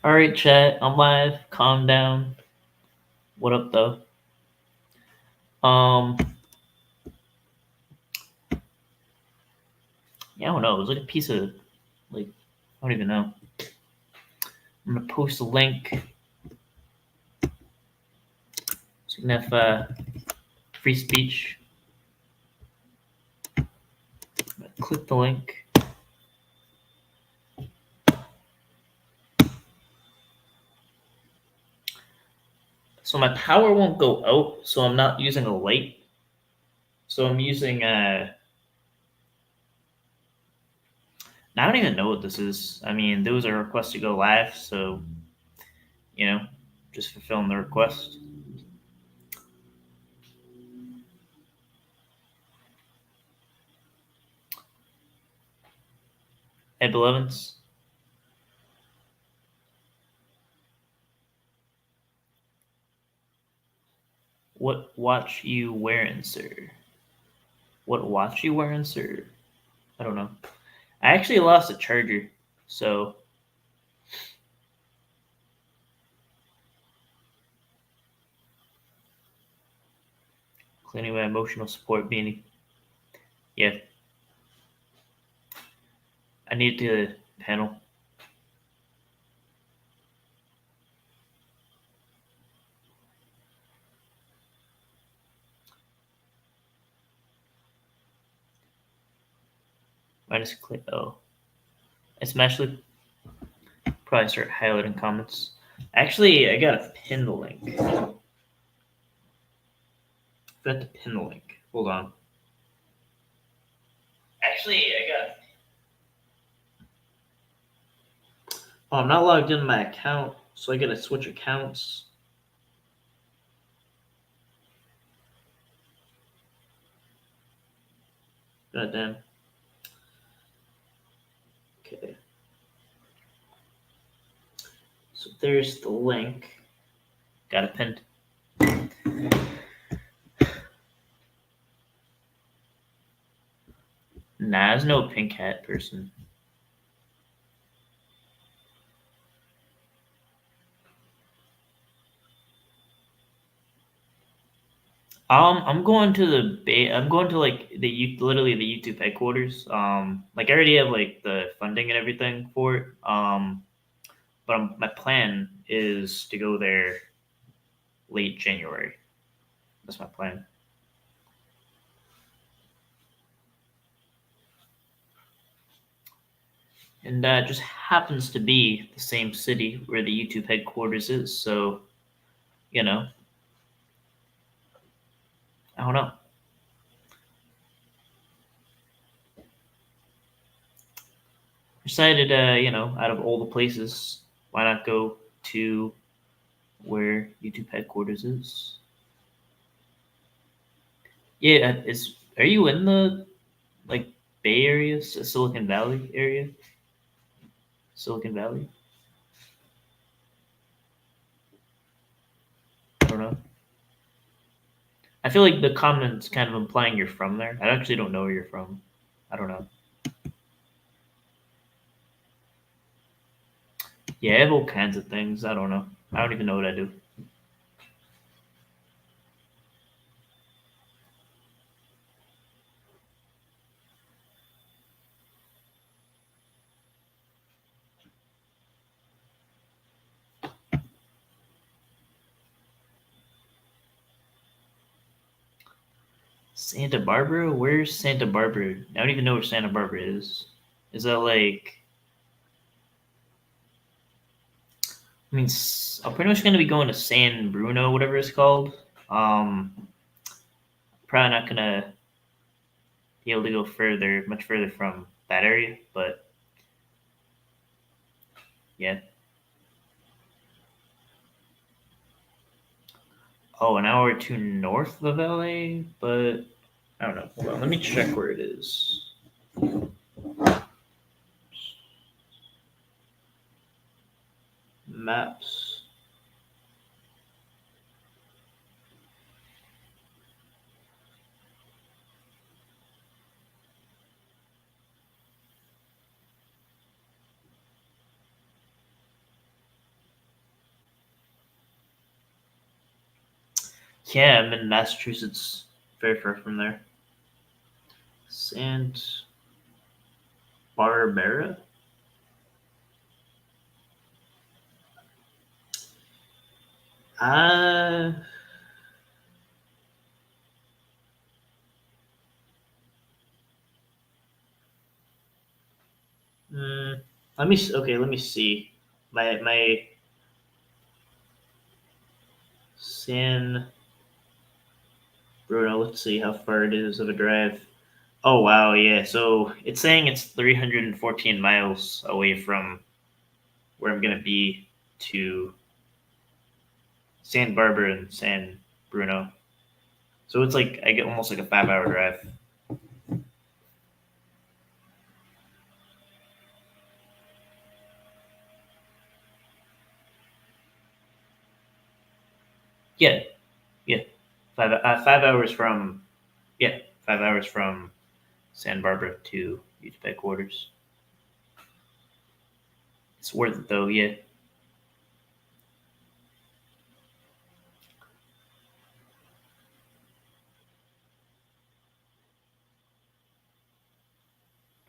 All right, chat. I'm live. Calm down. What up, though? Um, yeah, I don't know. It was like a piece of like I don't even know. I'm gonna post a link so you can have free speech. Click the link. So my power won't go out, so I'm not using a light. So I'm using I don't even know what this is. I mean, there was a request to go live, so you know, just fulfilling the request. Hey, beloveds. What watch you wearing, sir? What watch you wearing, sir? I don't know. I actually lost a charger, so cleaning my emotional support beanie. Yeah, I need to panel. Minus click. Oh, it's actually probably start highlighting comments. Actually, I gotta pin the link. I forgot to pin the link. Hold on. Actually, I got. Oh, I'm not logged into my account, so I gotta switch accounts. God damn. Okay. So there's the link. Got it pinned. Nah, there's no pink hat person. I'm going to I'm going to like literally the YouTube headquarters. Like I already have like the funding and everything for it. But my plan is to go there late January. That's my plan. And that just happens to be the same city where the YouTube headquarters is. So, you know, I don't know. Decided, out of all the places, why not go to where YouTube headquarters is? Yeah, is are you in the like Bay Area, Silicon Valley area? Silicon Valley? I don't know. I feel like the comment's kind of implying you're from there. I actually don't know where you're from. I don't know. Yeah, I have all kinds of things. I don't know. I don't even know what I do. Santa Barbara? Where's Santa Barbara? I don't even know where Santa Barbara is. Is that like? I mean, I'm pretty much gonna be going to San Bruno, whatever it's called. Probably not gonna be able to go much further from that area, but yeah. Oh, an hour or two north of LA, but I don't know. Hold on, let me check where it is. Maps. Yeah, I'm in Massachusetts, very far from there. Saint Barbara. Uh, mm, okay. Let me see. My San Bruno. Let's see how far it is of a drive. Oh wow, yeah. So it's saying it's 314 miles away from where I'm gonna be to San Barbara and San Bruno. So it's like I get almost like a 5 hour drive. Yeah, yeah. 5 hours from yeah, 5 hours from San Barbara to YouTube headquarters. It's worth it though. Yeah.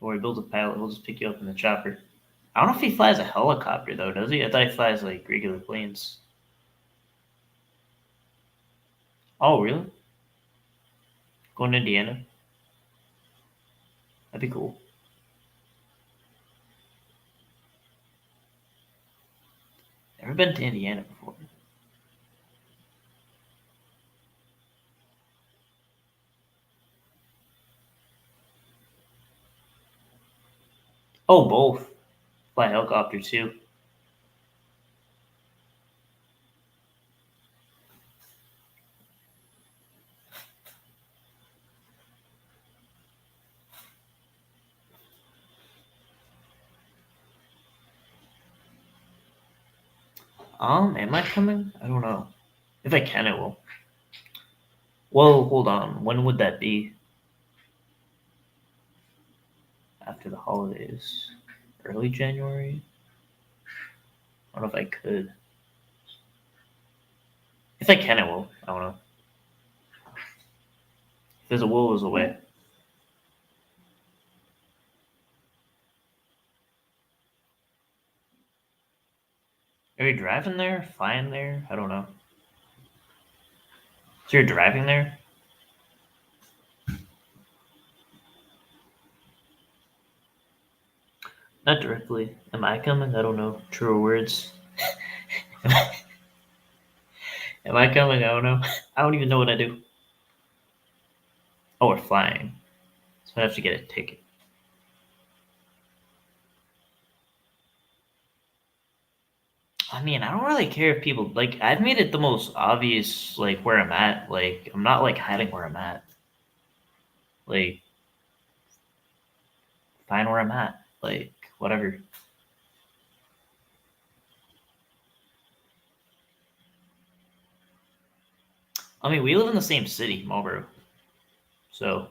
Don't worry, build a pilot. We'll just pick you up in the chopper. I don't know if he flies a helicopter though, does he? I thought he flies like regular planes. Oh, really? Going to Indiana? That'd be cool. Never been to Indiana before. Oh, both. Fly a helicopter too. Am I coming? I don't know. If I can, I will. Well, hold on. When would that be? After the holidays? Early January? I don't know if I could. If I can, I will. I don't know. If there's a will, there's a way. Are you driving there? Flying there? I don't know. So you're driving there? Not directly. Am I coming? I don't know. Truer words. Am I coming? I don't know. I don't even know what I do. Oh, we're flying. So I have to get a ticket. I mean, I don't really care if people like. I've made it the most obvious, like where I'm at. Like I'm not like hiding where I'm at. Like find where I'm at. Like whatever. I mean, we live in the same city, Marlboro. So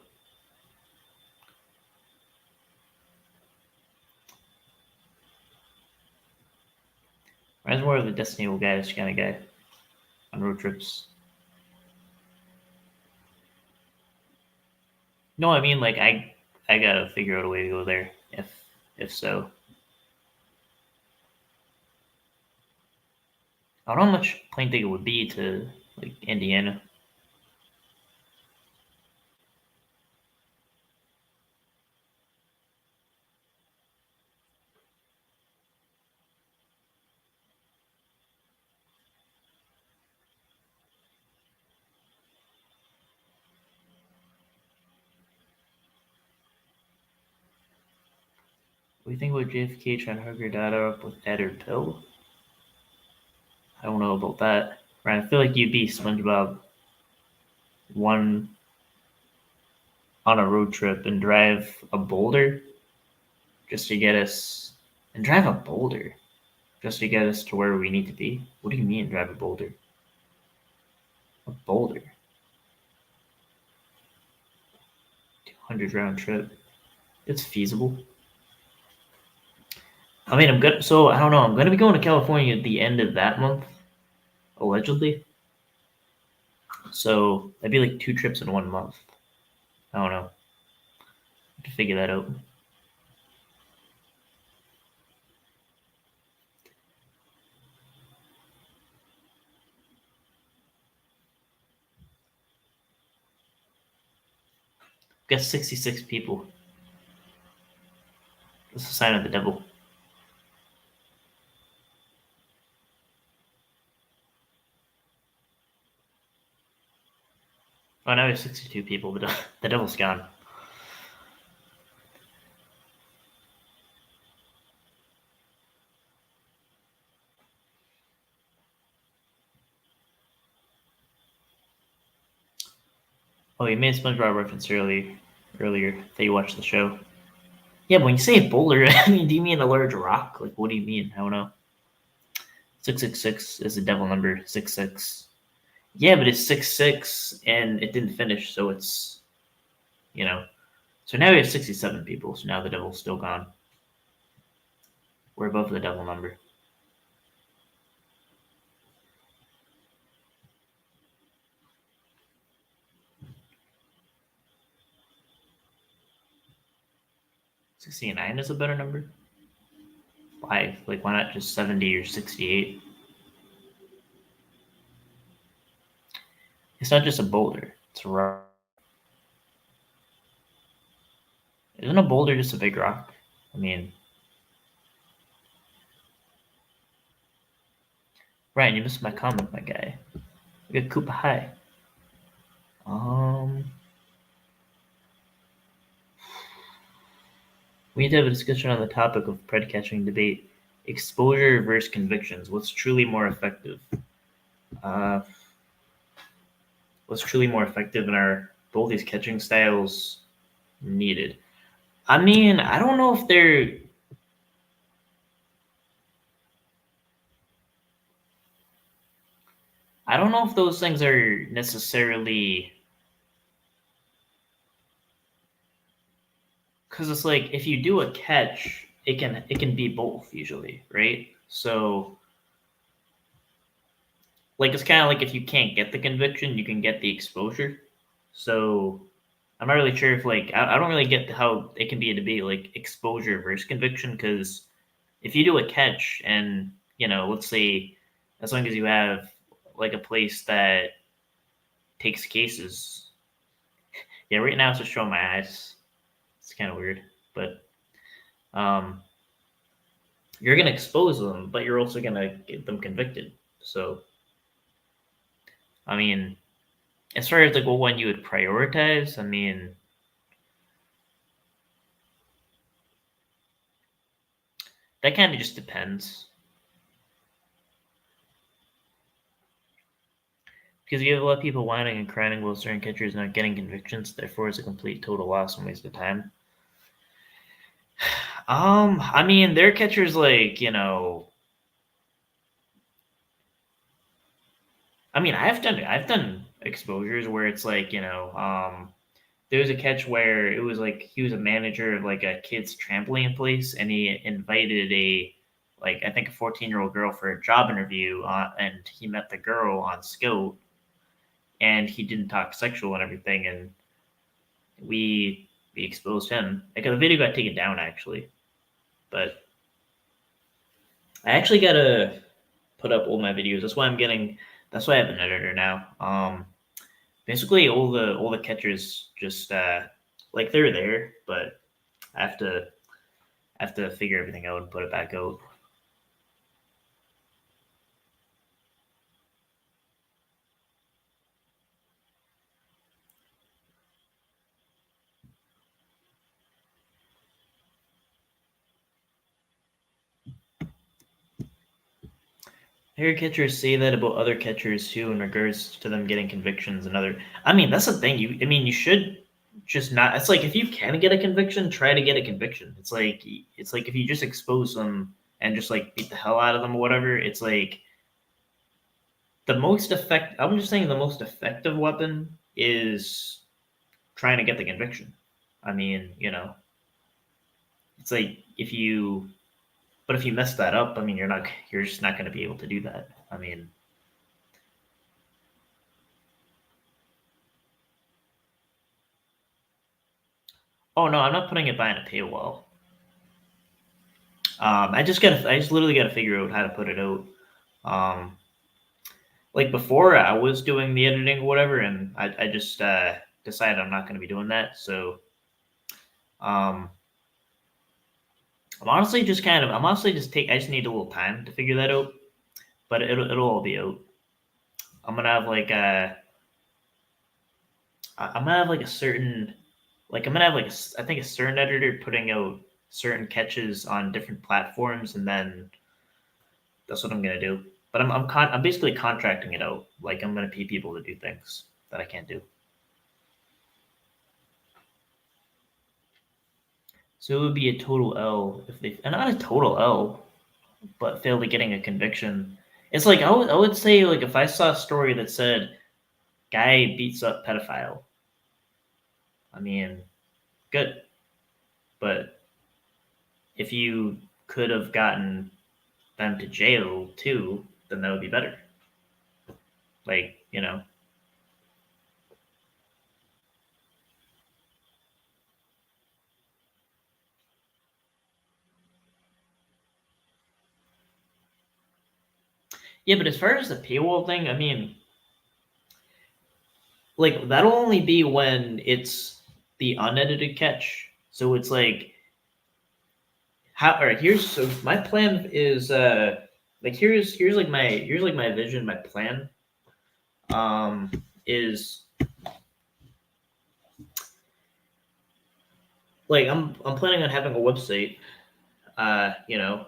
I'm more of a Destiny guys kind of guy on road trips. No, I mean like I gotta figure out a way to go there. If so, I don't know how much plane ticket would be to like Indiana. What do you think about JFK trying to hook her daughter up with Ed or Pill? I don't know about that. Right, I feel like you'd be SpongeBob one on a road trip and drive a boulder just to get us and drive a boulder just to get us to where we need to be. What do you mean drive a boulder? A boulder. 200 round trip. It's feasible. I mean, I'm good. So I don't know. I'm gonna be going to California at the end of that month, allegedly. So that'd be like 2 trips in 1 month. I don't know. I have to figure that out. Got 66 people. That's a sign of the devil. Oh, now we have 62 people. The devil's gone. Oh, you made a SpongeBob reference earlier that you watched the show. Yeah, but when you say boulder, I mean, do you mean a large rock? Like, what do you mean? I don't know. 666 is the devil number. 66. Yeah, but it's 66 and it didn't finish, so it's, you know. So now we have 67 people, so now the devil's still gone. We're above the devil number. $69 is a better number. Why? Like, why not just 70 or 68? It's not just a boulder, it's a rock. Isn't a boulder just a big rock? I mean, Ryan, you missed my comment, my guy. Look at Koopa High. We need to have a discussion on the topic of pred catching debate. Exposure versus convictions. What's truly more effective? Uh, what's truly more effective in our both these catching styles needed? I mean, I don't know if they're. I don't know if those things are necessarily. Because it's like if you do a catch, it can be both usually, right? So like it's kind of like if you can't get the conviction, you can get the exposure. So I'm not really sure if like I don't really get how it can be a debate like exposure versus conviction because if you do a catch and let's say as long as you have like a place that takes cases, yeah, right now it's just showing my eyes. It's kind of weird, but um, you're gonna expose them, but you're also gonna get them convicted. So I mean, as far as like what one you would prioritize, I mean, that kind of just depends. Because you have a lot of people whining and crying while certain catchers not getting convictions, therefore it's a complete total loss and waste of time. I mean, their catchers like, I mean, I've done exposures where it's like, there was a catch where it was like he was a manager of like a kid's trampoline place and he invited a like I think a 14-year-old girl for a job interview and he met the girl on Scout and he didn't talk sexual and everything and we exposed him. Like the video got taken down actually, but I actually gotta put up all my videos. That's why I'm getting. That's why I have an editor now. Basically all the catchers just like they're there, but I have to figure everything out and put it back out. I hear catchers say that about other catchers too, in regards to them getting convictions and other. I mean, that's the thing. You should just not. It's like if you can get a conviction, try to get a conviction. It's like if you just expose them and just like beat the hell out of them or whatever. It's like the most effect. I'm just saying the most effective weapon is trying to get the conviction. I mean, it's like but if you mess that up, I mean, you're just not going to be able to do that. I mean, Oh no, I'm not putting it behind a paywall. I just literally gotta figure out how to put it out. Um, like before, I was doing the editing or whatever, and I just decided I'm not gonna be doing that. So um, I'm honestly just I just need a little time to figure that out, but it'll all be out. I'm gonna have like a I'm gonna have like a certain like I'm gonna have like I think a certain editor putting out certain catches on different platforms, and then that's what I'm gonna do. But I'm basically contracting it out. Like I'm gonna pay people to do things that I can't do. So it would be a total L if they, and not a total L, but failed at getting a conviction. It's like I would say like if I saw a story that said guy beats up pedophile, I mean, good. But if you could have gotten them to jail too, then that would be better. Like, you know. Yeah, but as far as the paywall thing, I mean, like that'll only be when it's the unedited catch. So it's like how all right, here's so my plan is like here's like my vision, my plan. Is like I'm planning on having a website, you know,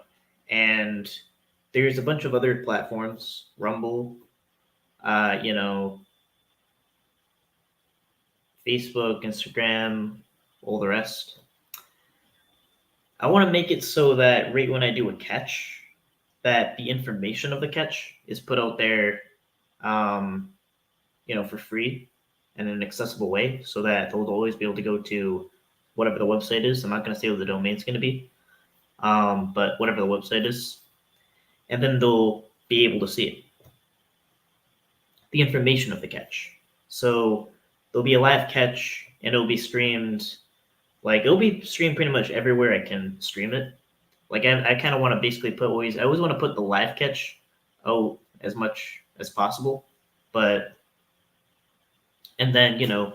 and there's a bunch of other platforms, Rumble, you know, Facebook, Instagram, all the rest. I want to make it so that right when I do a catch, that the information of the catch is put out there, um, you know, for free and in an accessible way, so that they'll always be able to go to whatever the website is. I'm not going to say what the domain's going to be, but whatever the website is, and then they'll be able to see it, the information of the catch. So there'll be a live catch, and it'll be streamed. Like it'll be streamed pretty much everywhere I can stream it. Like I kind of want to basically I always want to put the live catch out as much as possible, but and then you know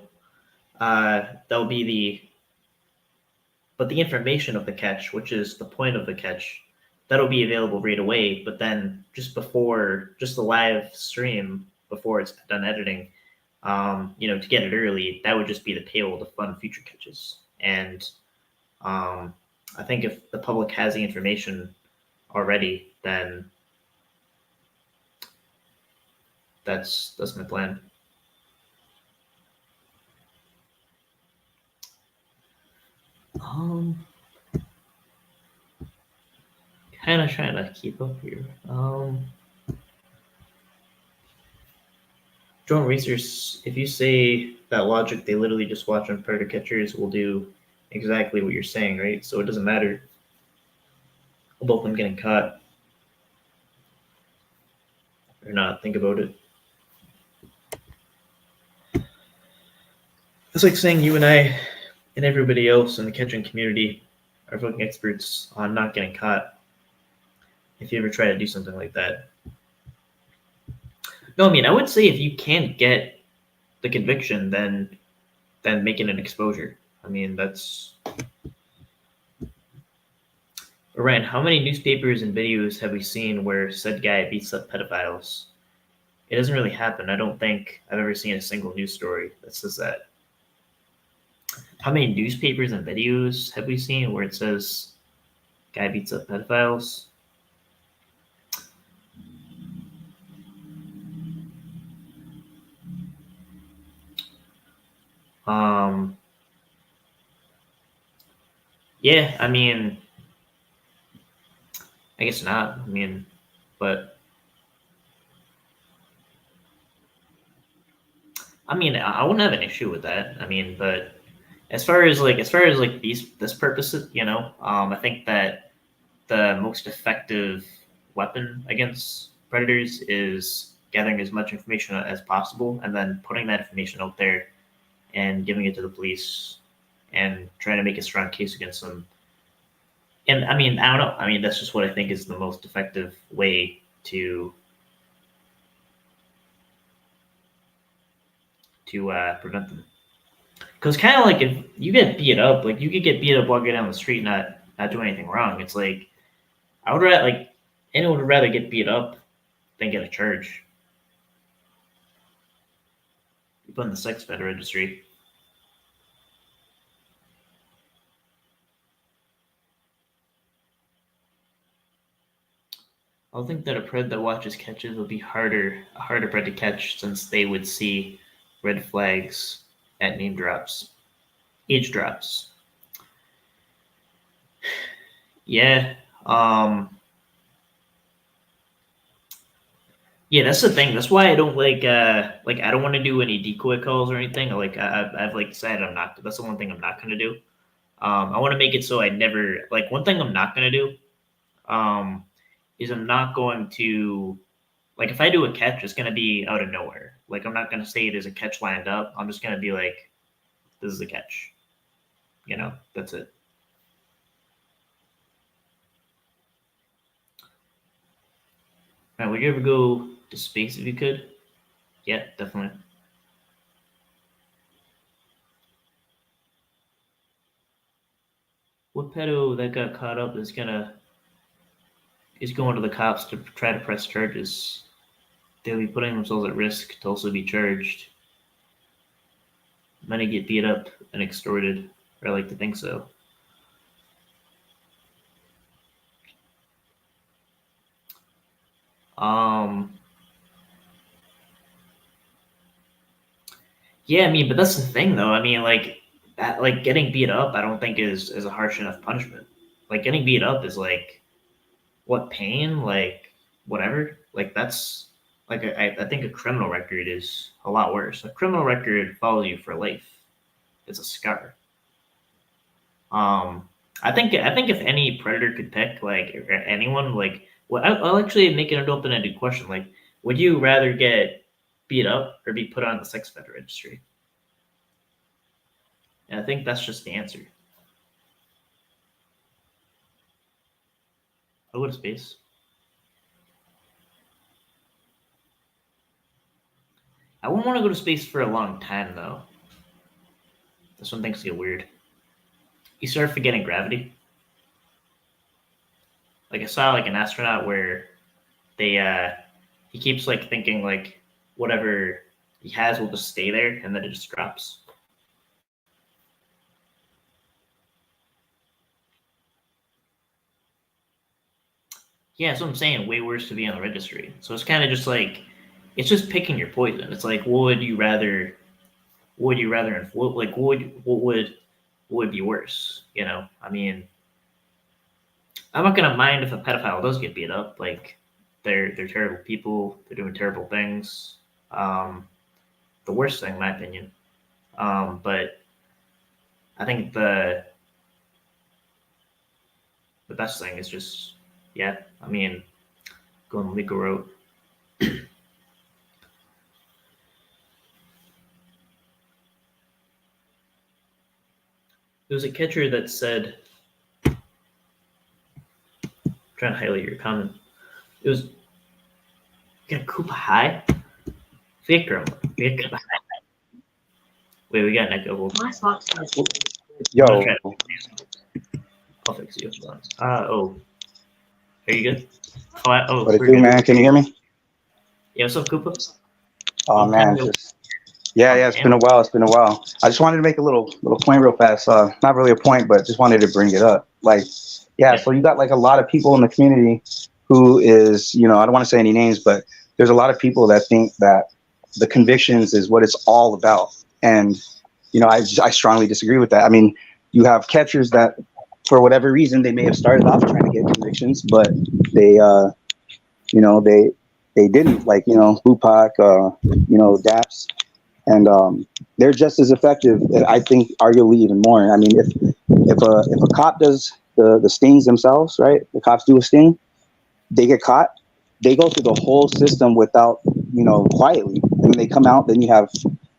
that'll be the information of the catch, which is the point of the catch, that'll be available right away. But then just the live stream before it's done editing, you know, to get it early, that would just be the paywall to fund future catches. And um, I think if the public has the information already, then that's my plan. Um, Kind of trying to keep up here. Drone racers, if you say that logic, they literally just watch on predator catchers will do exactly what you're saying, right? So it doesn't matter about them getting caught or not. Think about it. It's like saying you and I and everybody else in the catching community are fucking experts on not getting caught if you ever try to do something like that. No, I mean, I would say if you can't get the conviction, then making an exposure. I mean, that's Ryan. How many newspapers and videos have we seen where said guy beats up pedophiles? It doesn't really happen. I don't think I've ever seen a single news story that says that. How many newspapers and videos have we seen where it says guy beats up pedophiles? Um, yeah, I mean, I guess not. I mean, but I mean, I wouldn't have an issue with that. I mean, but as far as like this purposes, you know, I think that the most effective weapon against predators is gathering as much information as possible and then putting that information out there and giving it to the police and trying to make a strong case against them. And I mean, I don't know. I mean, that's just what I think is the most effective way to prevent them. Because kind of like if you get beat up, like you could get beat up walking down the street, not doing anything wrong. It's like I would rather like anyone would rather get beat up than get a charge. You put in the sex offender registry. I think that a pred that watches catches will be a harder pred to catch since they would see red flags at name drops, age drops. Yeah. Yeah, that's the thing. That's why I don't like I don't want to do any decoy calls or anything. Like I've like decided I'm not. That's the one thing I'm not gonna do. I want to make it so I never like one thing I'm not gonna do. Is I'm not going to like if I do a catch, it's gonna be out of nowhere. Like I'm not gonna say there's a catch lined up. I'm just gonna be like, this is a catch. You know, that's it. Now, would you ever go to space if you could? Yeah, definitely. What pedo that got caught up is going to the cops to try to press charges. They'll be putting themselves at risk to also be charged. Many get beat up and extorted, or I like to think so. Yeah, I mean, but that's the thing, though. I mean, like that, like getting beat up, I don't think is a harsh enough punishment. Like getting beat up is like what pain, like whatever. Like that's like I think a criminal record is a lot worse. A criminal record follows you for life. It's a scar. I think if any predator could pick like anyone, like well, I'll actually make an open-ended question. Like, would you rather get beat up or be put on the sex offender registry? And I think that's just the answer. I'll go to space. I wouldn't want to go to space for a long time though. That's when things get weird. You start forgetting gravity. Like I saw like an astronaut where they he keeps like thinking like whatever he has will just stay there and then it just drops. Yeah, that's what I'm saying. Way worse to be on the registry. So it's kind of just like it's just picking your poison. It's like what would you rather what would be worse? You know, I mean, I'm not gonna mind if a pedophile does get beat up. Like they're terrible people. They're doing terrible things. The worst thing, in my opinion. But I think the best thing is just yeah. I mean, going the legal route. There was a catcher that said, I'm trying to highlight your comment. It was, you got Koopa High? Victor. Wait, we got Neko. Yo. I'll fix you. Oh. Are you good? What it do, man? Can you hear me? Yeah, what's up, Koopa? Oh, man. It's been a while. I just wanted to make a little point real fast. Not really a point, but just wanted to bring it up. Like, so you got like a lot of people in the community who is, I don't want to say any names, but there's a lot of people that think that the convictions is what it's all about. And, I strongly disagree with that. I mean, you have catchers that for whatever reason, they may have started off trying to get convictions, but they didn't, like, Bupak, Daps. And they're just as effective, I think, arguably even more. I mean, if a cop does the stings themselves, right? The cops do a sting, they get caught. They go through the whole system without, quietly. And when they come out, then you have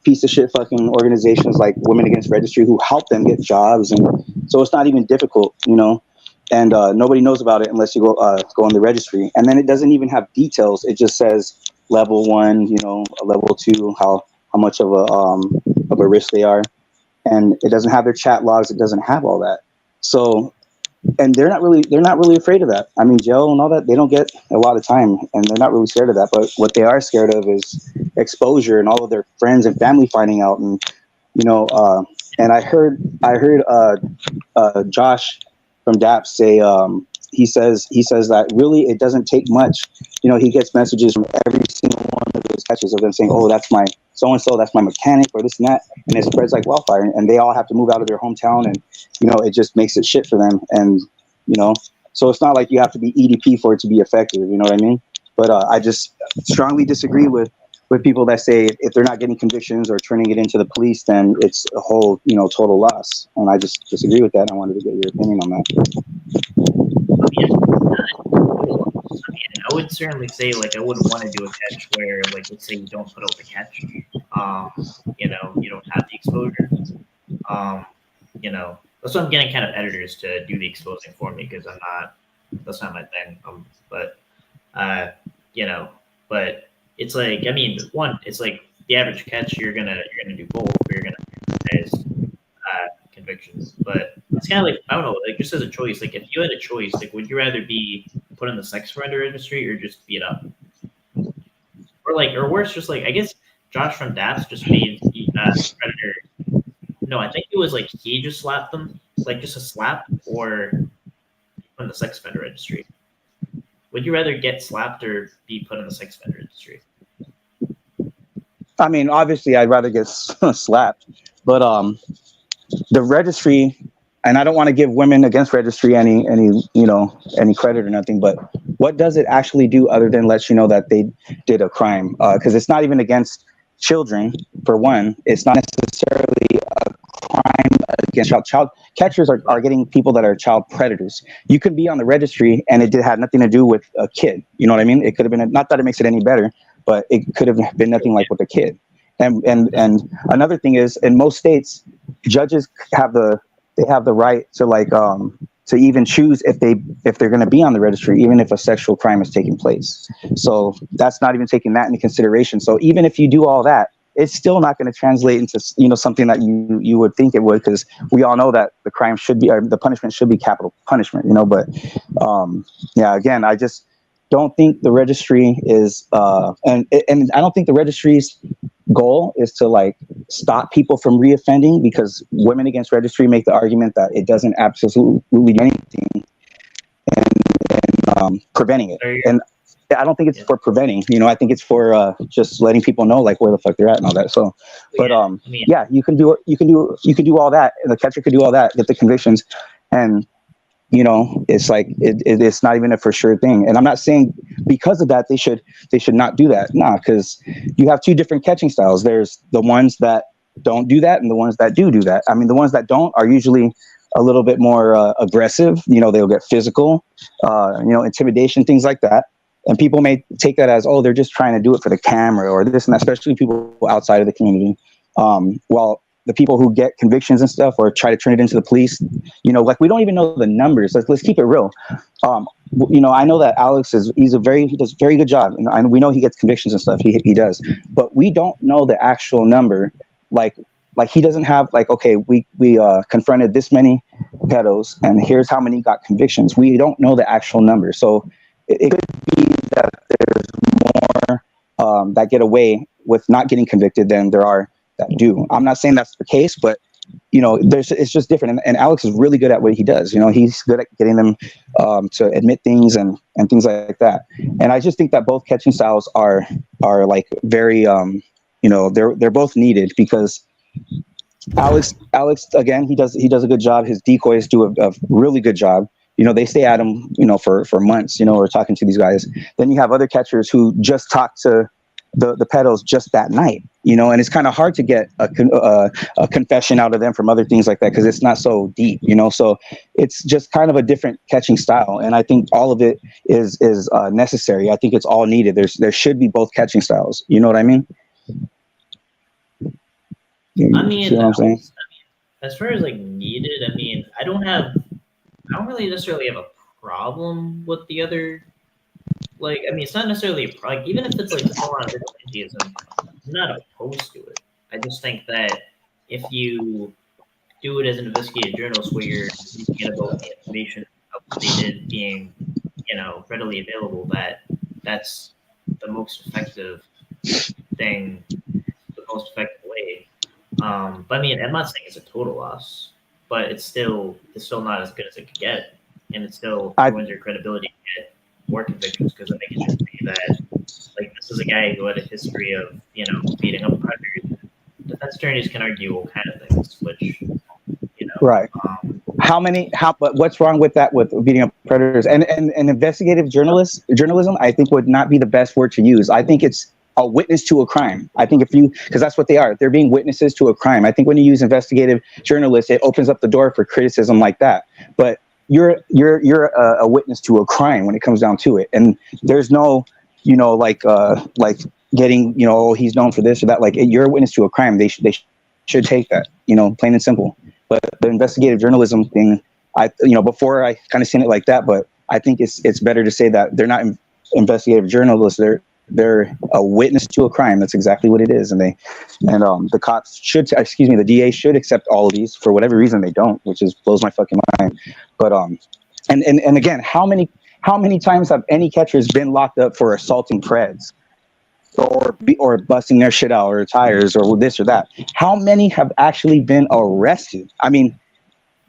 piece of shit fucking organizations like Women Against Registry who help them get jobs, and so it's not even difficult, and nobody knows about it unless you go on the registry, and then it doesn't even have details. It just says level 1, level 2, how much of a risk they are, and it doesn't have their chat logs. It doesn't have all that. So, and they're not really afraid of that. I mean, jail and all that, they don't get a lot of time, and they're not really scared of that. But what they are scared of is exposure and all of their friends and family finding out. And and I heard Josh from DAP say, he says that really it doesn't take much. He gets messages from every single one of those catches of them saying, "Oh, that's my so and so, that's my mechanic," or this and that, and it spreads like wildfire. And they all have to move out of their hometown, and it just makes it shit for them. And so it's not like you have to be EDP for it to be effective. You know what I mean? But I just strongly disagree with people that say if they're not getting convictions or turning it into the police, then it's a whole total loss. And I just disagree with that. I wanted to get your opinion on that. I would certainly say, like, I wouldn't want to do a catch where, like, let's say you don't put out the catch, you don't have the exposure. That's why I'm getting kind of editors to do the exposing for me, because that's not my thing. But it's like, I mean, one, it's like the average catch, you're gonna do both, or you're gonna do convictions. But it's kind of like, I don't know, like, just as a choice, like, if you had a choice, like, would you rather be put in the sex offender industry or just beat up? Or worse, just like, I guess Josh from DAPS just made Predator. No, I think it was like he just slapped them, like just a slap, or put in the sex offender industry. Would you rather get slapped or be put in the sex offender industry? I mean, obviously, I'd rather get slapped, but the registry, and I don't want to give Women Against Registry any credit or nothing, but what does it actually do other than let you know that they did a crime? Because it's not even against children, for one. It's not necessarily a crime against child catchers are getting people that are child predators. You could be on the registry and it had nothing to do with a kid. You know what I mean? It could have been, not that it makes it any better, but it could have been nothing like with a kid. And another thing is, in most states, judges have the right to to even choose if they're going to be on the registry, even if a sexual crime is taking place. So that's not even taking that into consideration. So even if you do all that, it's still not going to translate into something that you would think it would, because we all know that the crime should be, or the punishment should be capital punishment. But again, I just don't think the registry is and I don't think the registry's goal is to stop people from reoffending, because Women Against Registry make the argument that it doesn't absolutely do anything in preventing it. And I don't think it's for preventing, I think it's for just letting people know where the fuck they're at and all that. So, but you can do all that, and the catcher could do all that, get the convictions, and it's like it's not even a for sure thing. And I'm not saying because of that they should not do that. Nah, because you have two different catching styles. There's the ones that don't do that and the ones that do that. I mean, the ones that don't are usually a little bit more aggressive. They'll get physical, intimidation, things like that. And people may take that as, oh, they're just trying to do it for the camera or this and that, especially people outside of the community. While the people who get convictions and stuff or try to turn it into the police, we don't even know the numbers. Let's keep it real. I know that Alex he does a very good job. And we know he gets convictions and stuff. He does, but we don't know the actual number. Like he doesn't have okay, we confronted this many pedos and here's how many got convictions. We don't know the actual number. So it could be that there's more that get away with not getting convicted than there are that do. I'm not saying that's the case, but it's just different. And Alex is really good at what he does. He's good at getting them to admit things and things like that. And I just think that both catching styles are very they're both needed, because Alex again, he does a good job. His decoys do a really good job. They stay at him for months, or talking to these guys. Then you have other catchers who just talk to the pedos just that night, and it's kind of hard to get a confession out of them from other things like that, because it's not so deep, so it's just kind of a different catching style. And I think all of it is necessary. I think it's all needed. There should be both catching styles. You know what I mean? I See mean, what I'm saying? as far as like needed, I mean, I don't really necessarily have a problem with the other. Like, I mean, it's not necessarily like even if it's like full on vigilantism, I'm not opposed to it. I just think that if you do it as an investigative journalist, where you're using it about the information up to date being, readily available, that's the most effective thing, the most effective way. But I mean, I'm not saying it's a total loss, but it's still not as good as it could get, and it still I ruins your credibility to get more convictions because then they can just say that like this is a guy who had a history of beating up predators. Defense attorneys can argue all kind of things, which you know. right. But what's wrong with that, with beating up predators and investigative journalism, I think would not be the best word to use. I think it's a witness to a crime. I think because that's what they are, they're being witnesses to a crime. I think when you use investigative journalists, it opens up the door for criticism like that. But you're a witness to a crime when it comes down to it. And there's no, like getting, oh, he's known for this or that. Like, you're a witness to a crime. They should take that, plain and simple. But the investigative journalism thing, before I kind of seen it like that, but I think it's better to say that they're not investigative journalists. They're a witness to a crime. That's exactly what it is. And the cops should, excuse me, the DA should accept all of these. For whatever reason, they don't, which blows my fucking mind. But and again, how many times have any catchers been locked up for assaulting preds? Or busting their shit out, or tires, or this or that? How many have actually been arrested? I mean,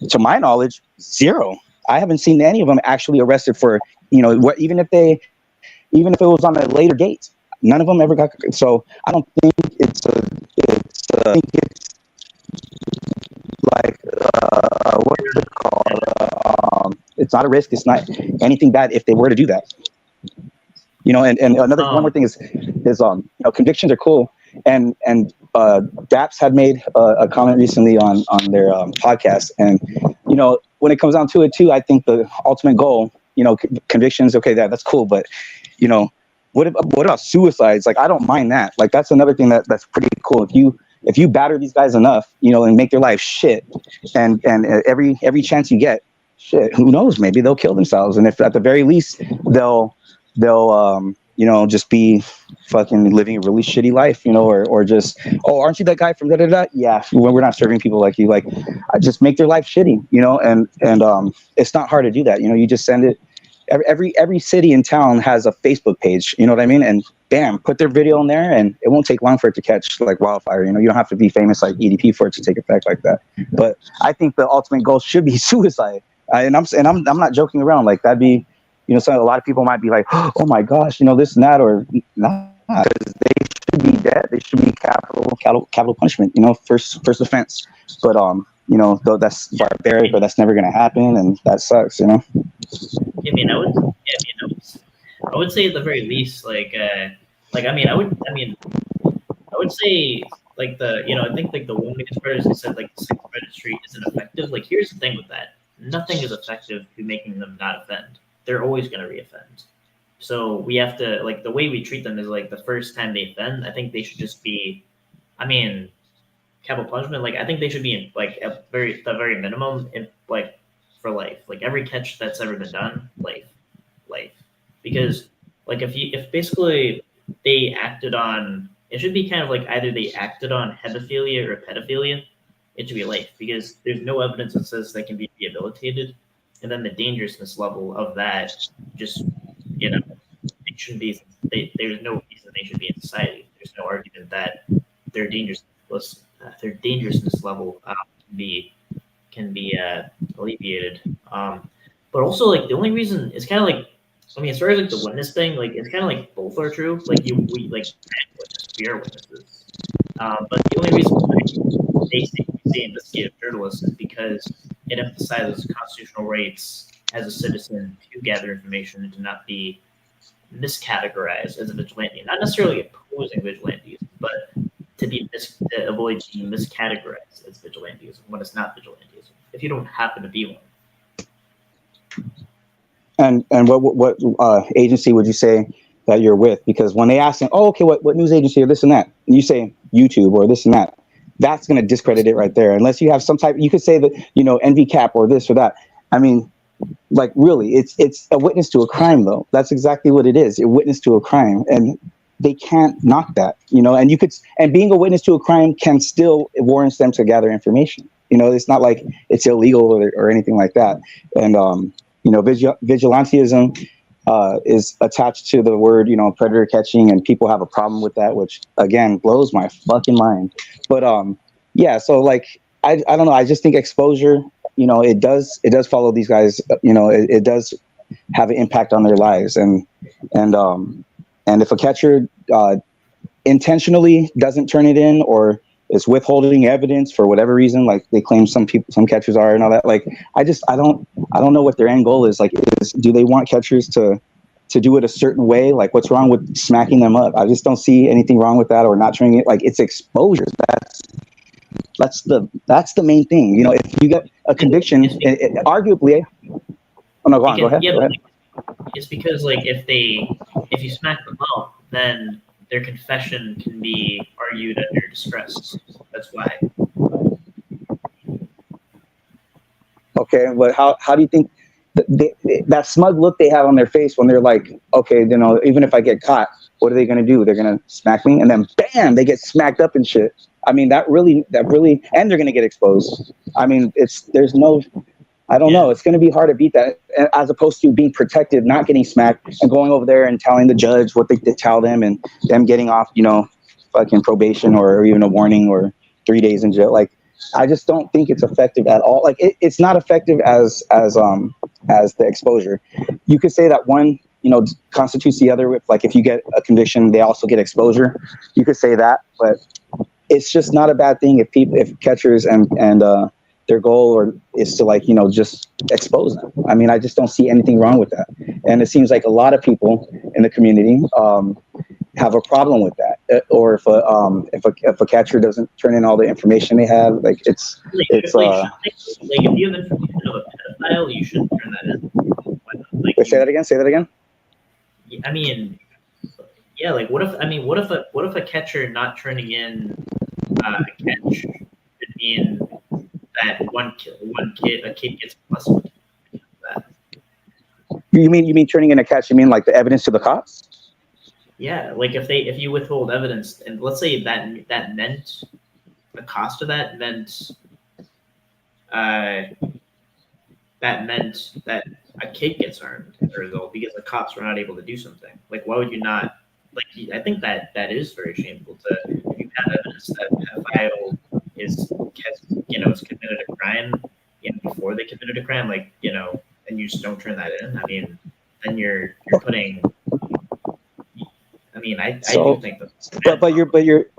to my knowledge, zero. I haven't seen any of them actually arrested for, what, even if it was on a later date. None of them ever got. So I don't think I think it's like, what is it called? It's not a risk. It's not anything bad if they were to do that. And another one more thing is convictions are cool, and Daps had made a comment recently on their podcast, and when it comes down to it too, I think the ultimate goal, convictions, okay, that's cool, but what about suicides? Like, I don't mind that. Like, that's another thing that's pretty cool. If you batter these guys enough, and make their life shit, and every chance you get, shit, who knows, maybe they'll kill themselves, and if at the very least they'll just be fucking living a really shitty life, or just, oh, aren't you that guy from da da da? Yeah, we're not serving people like you. Like, I just make their life shitty, and it's not hard to do that. You just send it. Every city and town has a Facebook page, you know what I mean? And bam, put their video in there, and it won't take long for it to catch like wildfire. You don't have to be famous like EDP for it to take effect like that. But I think the ultimate goal should be suicide, and I'm not joking around. Like, that'd be, so a lot of people might be like, oh my gosh, this and that, or not. They should be dead. They should be capital punishment. First offense. But though that's barbaric, but that's never gonna happen, and that sucks. I mean, I would say at the very least, I would say like I think like the woman against predators who said like the sex registry isn't effective. Like, here's the thing with that: nothing is effective to making them not offend. They're always going to reoffend. So we have to, like, the way we treat them is like the first time they offend, I think they should just be, capital punishment. Like, I think they should be in like the very minimum in like for life. Like, every catch that's ever been done, life. Because like if basically they acted on, it should be kind of like either they acted on hebephilia or pedophilia, it should be life, because there's no evidence that says they can be rehabilitated. And then the dangerousness level of that, just, it shouldn't be. There's no reason they should be in society. There's no argument that their dangerousness level can be alleviated. But also, like, the only reason it's kind of like, as far as like the witness thing, like, it's kind of like both are true. Like, we are witnesses. But the only reason why they say investigative journalists is because it emphasizes constitutional rights as a citizen to gather information and to not be miscategorized as a vigilante. Not necessarily opposing vigilantes, but to avoid being miscategorized as vigilantism when it's not vigilantism, if you don't happen to be one. And what agency would you say that you're with? Because when they ask them, oh, okay, what news agency or this and that, and you say YouTube or this and that, that's going to discredit it right there. Unless you have some type, you could say that, NVCAP or this or that. I mean, like, really, it's a witness to a crime, though. That's exactly what it is. A witness to a crime. And they can't knock that, and being a witness to a crime can still warrant them to gather information. It's not like it's illegal or anything like that. And, vigilantism is attached to the word, predator catching, and people have a problem with that, which again blows my fucking mind. But yeah, so like I don't know. I just think exposure, it does follow these guys. It does have an impact on their lives, and if a catcher intentionally doesn't turn it in, or is withholding evidence for whatever reason, like they claim some catchers are and all that, like I don't know what their end goal is. Like, do they want catchers to do it a certain way? Like, what's wrong with smacking them up? I just don't see anything wrong with that, or not turning it. Like, it's exposure. That's the main thing. If you get a conviction, arguably. Oh no, go ahead. Yeah, go ahead. It's because, like, if you smack them up, then their confession can be argued under distress. That's why. Okay, but how do you think that smug look they have on their face when they're like, okay, even if I get caught, what are they going to do? They're going to smack me, and then bam, they get smacked up and shit. I mean, that really, and they're going to get exposed. I mean, I don't know. It's going to be hard to beat that, as opposed to being protected, not getting smacked, and going over there and telling the judge what they tell them, and them getting off, fucking probation, or even a warning, or 3 days in jail. Like, I just don't think it's effective at all. Like, it's not effective as the exposure. You could say that one, constitutes the other. If you get a conviction, they also get exposure. You could say that, but it's just not a bad thing if catchers and their goal is to just expose them. I mean, I just don't see anything wrong with that. And it seems like a lot of people in the community have a problem with that. Or if a catcher doesn't turn in all the information they have, like it's like if you have information of a pedophile, you shouldn't turn that in. Like, say that again. I mean, yeah, like what if a catcher not turning in a catch could mean that a kid gets busted. You mean turning in a catch? You mean like the evidence to the cops? Yeah, like if you withhold evidence, and let's say that meant the cost of that meant that a kid gets harmed as a result because the cops were not able to do something. Like, why would you not? Like, I think that is very shameful. If you have evidence that a pedophile has committed a crime, before they committed a crime, and you just don't turn that in. I mean, then you're putting. I mean, I do think that. But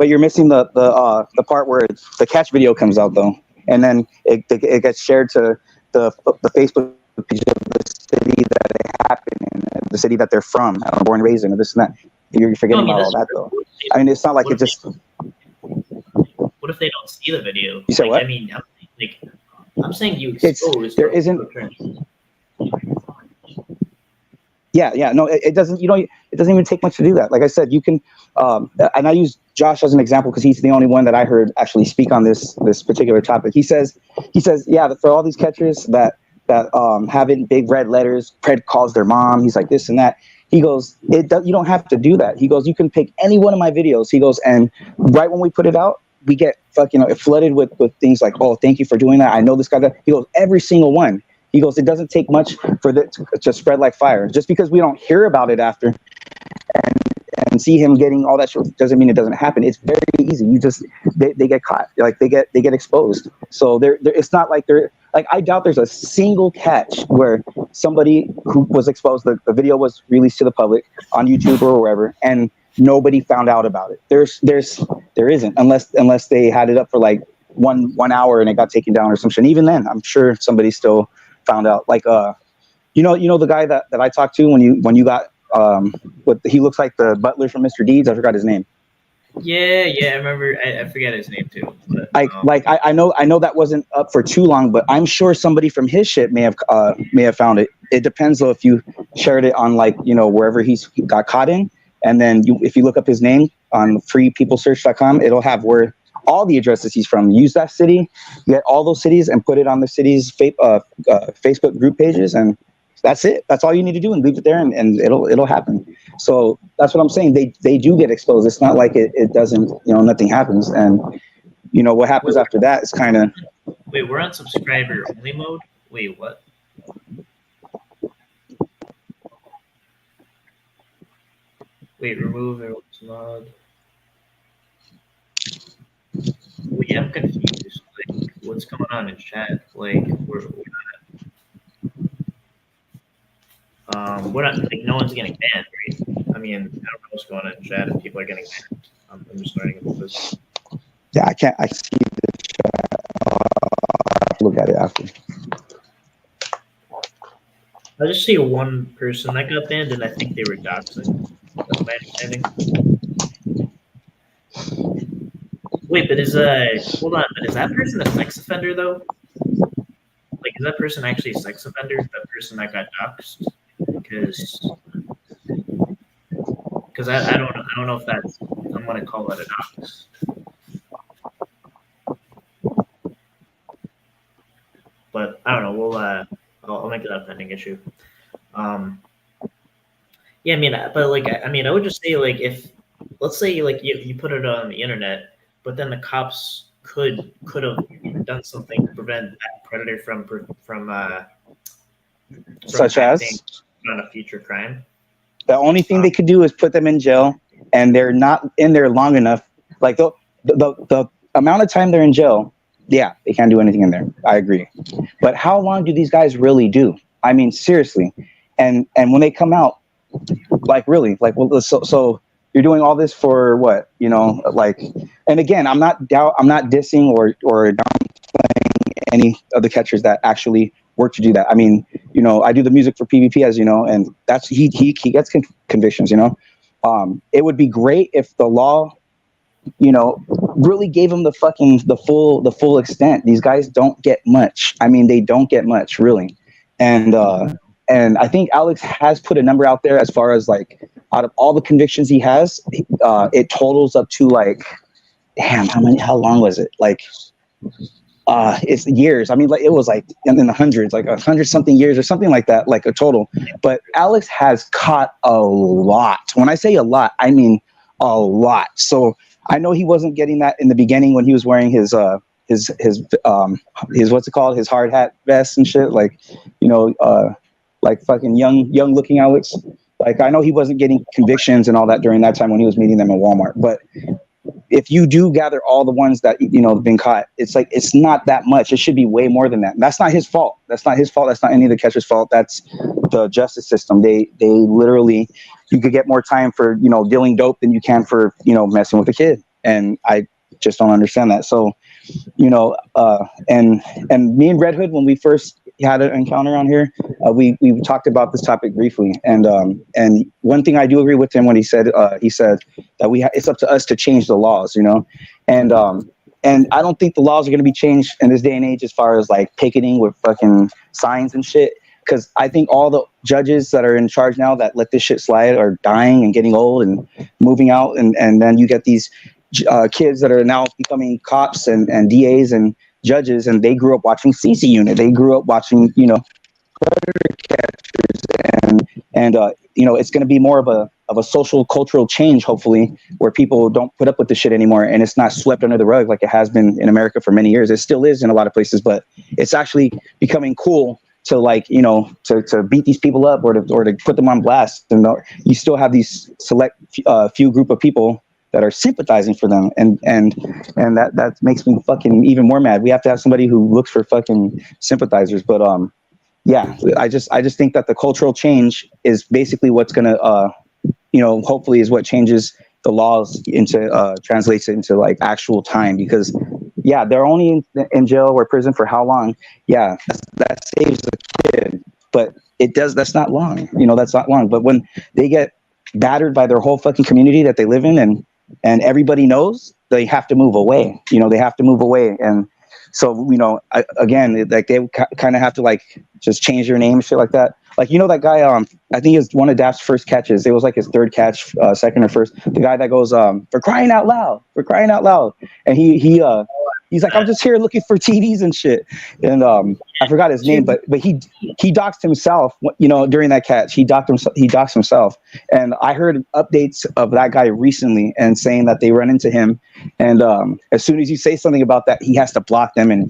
you're missing the part where the catch video comes out, though, and then it gets shared to the Facebook page of the city that it happened in, the city that they're from, born and raised in, or this and that. You're forgetting about all that, though. I mean, it's not like it just. What if they don't see the video? You said what? I mean, I'm saying you expose. There isn't. Yeah. No, it doesn't. It doesn't even take much to do that. Like I said, you can. And I use Josh as an example because he's the only one that I heard actually speak on this particular topic. He says, yeah, for all these catchers that have it in big red letters, Pred calls their mom. He's like this and that. He goes, you don't have to do that. He goes, you can pick any one of my videos. He goes, and right when we put it out, we get flooded with things like, oh, thank you for doing that. I know this guy. He goes, every single one. He goes, it doesn't take much for that to spread like fire. Just because we don't hear about it after and see him getting all that shit doesn't mean it doesn't happen. It's very easy. They get caught. Like they get exposed. So it's not like I doubt there's a single catch where somebody who was exposed, the video was released to the public on YouTube or wherever, and nobody found out about it. There isn't, unless they had it up for like one hour and it got taken down or some shit. And even then, I'm sure somebody still found out. Like the guy that I talked to when you got he looks like the butler from Mr. Deeds. I forgot his name. Yeah, I remember. I forget his name too. But, I know that wasn't up for too long, but I'm sure somebody from his shit may have found it. It depends though if you shared it on wherever he got caught in, and then if you look up his name on freepeoplesearch.com, it'll have where all the addresses he's from. Use that city, get all those cities, and put it on the city's Facebook group pages, and that's it. That's all you need to do, and leave it there, and it'll happen. So that's what I'm saying. They do get exposed. It's not like it doesn't. Nothing happens, and what happens after that is kind of. Wait, we're on subscriber only mode. Wait, what? Wait, remove everyone's mod. Wait, I'm confused. Like, what's going on in chat? Like, we're not like no one's getting banned, right? I mean, I don't know what's going on in chat if people are getting banned. I'm just learning about this. Yeah, I see the chat. I'll have to look at it after. I just see one person that got banned, and I think they were doxing. That's my understanding. Wait, but hold on, but is that person a sex offender though? Like, is that person actually a sex offender? That person that got doxed? Because I don't know if that's, I'm gonna call that a dox. But I don't know. I'll make it a pending issue. Yeah, I mean, but like, I would just say, like, if, let's say, like, you put it on the internet, but then the cops could have done something to prevent that predator from such as on a future crime. The only thing they could do is put them in jail, and they're not in there long enough. Like the amount of time they're in jail, yeah, they can't do anything in there. I agree. But how long do these guys really do? I mean, seriously. And when they come out, like, really, like, well, so you're doing all this for what? Like, and again, I'm not dissing or downplaying any of the catchers that actually work to do that. I mean, I do the music for PvP, as you know, and that's he gets convictions. It would be great if the law, really gave him the full extent. These guys don't get much. I mean, they don't get much, really. And I think Alex has put a number out there as far as, like, out of all the convictions he has, it totals up to, like, damn, how long was it? Like, it's years. I mean, like, it was like in the hundreds, like 100-something years or something like that, like a total. But Alex has caught a lot. When I say a lot, I mean a lot. So I know he wasn't getting that in the beginning when he was wearing his what's it called, his hard hat vest and shit, like, like fucking young looking Alex. Like, I know he wasn't getting convictions and all that during that time when he was meeting them in Walmart. But if you do gather all the ones that have been caught, it's like, it's not that much. It should be way more than that. And that's not his fault. That's not any of the catcher's fault. That's the justice system. They literally, you could get more time for dealing dope than you can for messing with a kid. And I just don't understand that. So and me and Red Hood, when we first had an encounter on here, we talked about this topic briefly, and one thing I do agree with him when he said that it's up to us to change the laws, and I don't think the laws are going to be changed in this day and age as far as, like, picketing with fucking signs and shit, because I think all the judges that are in charge now that let this shit slide are dying and getting old and moving out, and then you get these kids that are now becoming cops and DAs and judges, and they grew up watching CC Unit. They grew up watching, predator catchers, and it's going to be more of a social cultural change, hopefully, where people don't put up with the shit anymore, and it's not swept under the rug like it has been in America for many years. It still is in a lot of places, but it's actually becoming cool to, like, to beat these people up or to put them on blast. And you still have these select few group of people that are sympathizing for them, and that makes me fucking even more mad. We have to have somebody who looks for fucking sympathizers. But yeah, I just think that the cultural change is basically what's gonna hopefully is what changes the laws into translates it into, like, actual time. Because yeah, they're only in jail or prison for how long? Yeah, that saves the kid, but that's not long. That's not long. But when they get battered by their whole fucking community that they live in, and everybody knows, they have to move away. They have to move away. And So again, like they kind of have to like just change their name and shit like that. Like that guy, I think it's one of Daft's first catches. It was like his third catch, second or first. The guy that goes, for crying out loud, and he's like, I'm just here looking for TVs and shit. And I forgot his name, but he doxed himself. During that catch, he doxed himself. And I heard updates of that guy recently and saying that they run into him, and as soon as you say something about that, he has to block them, and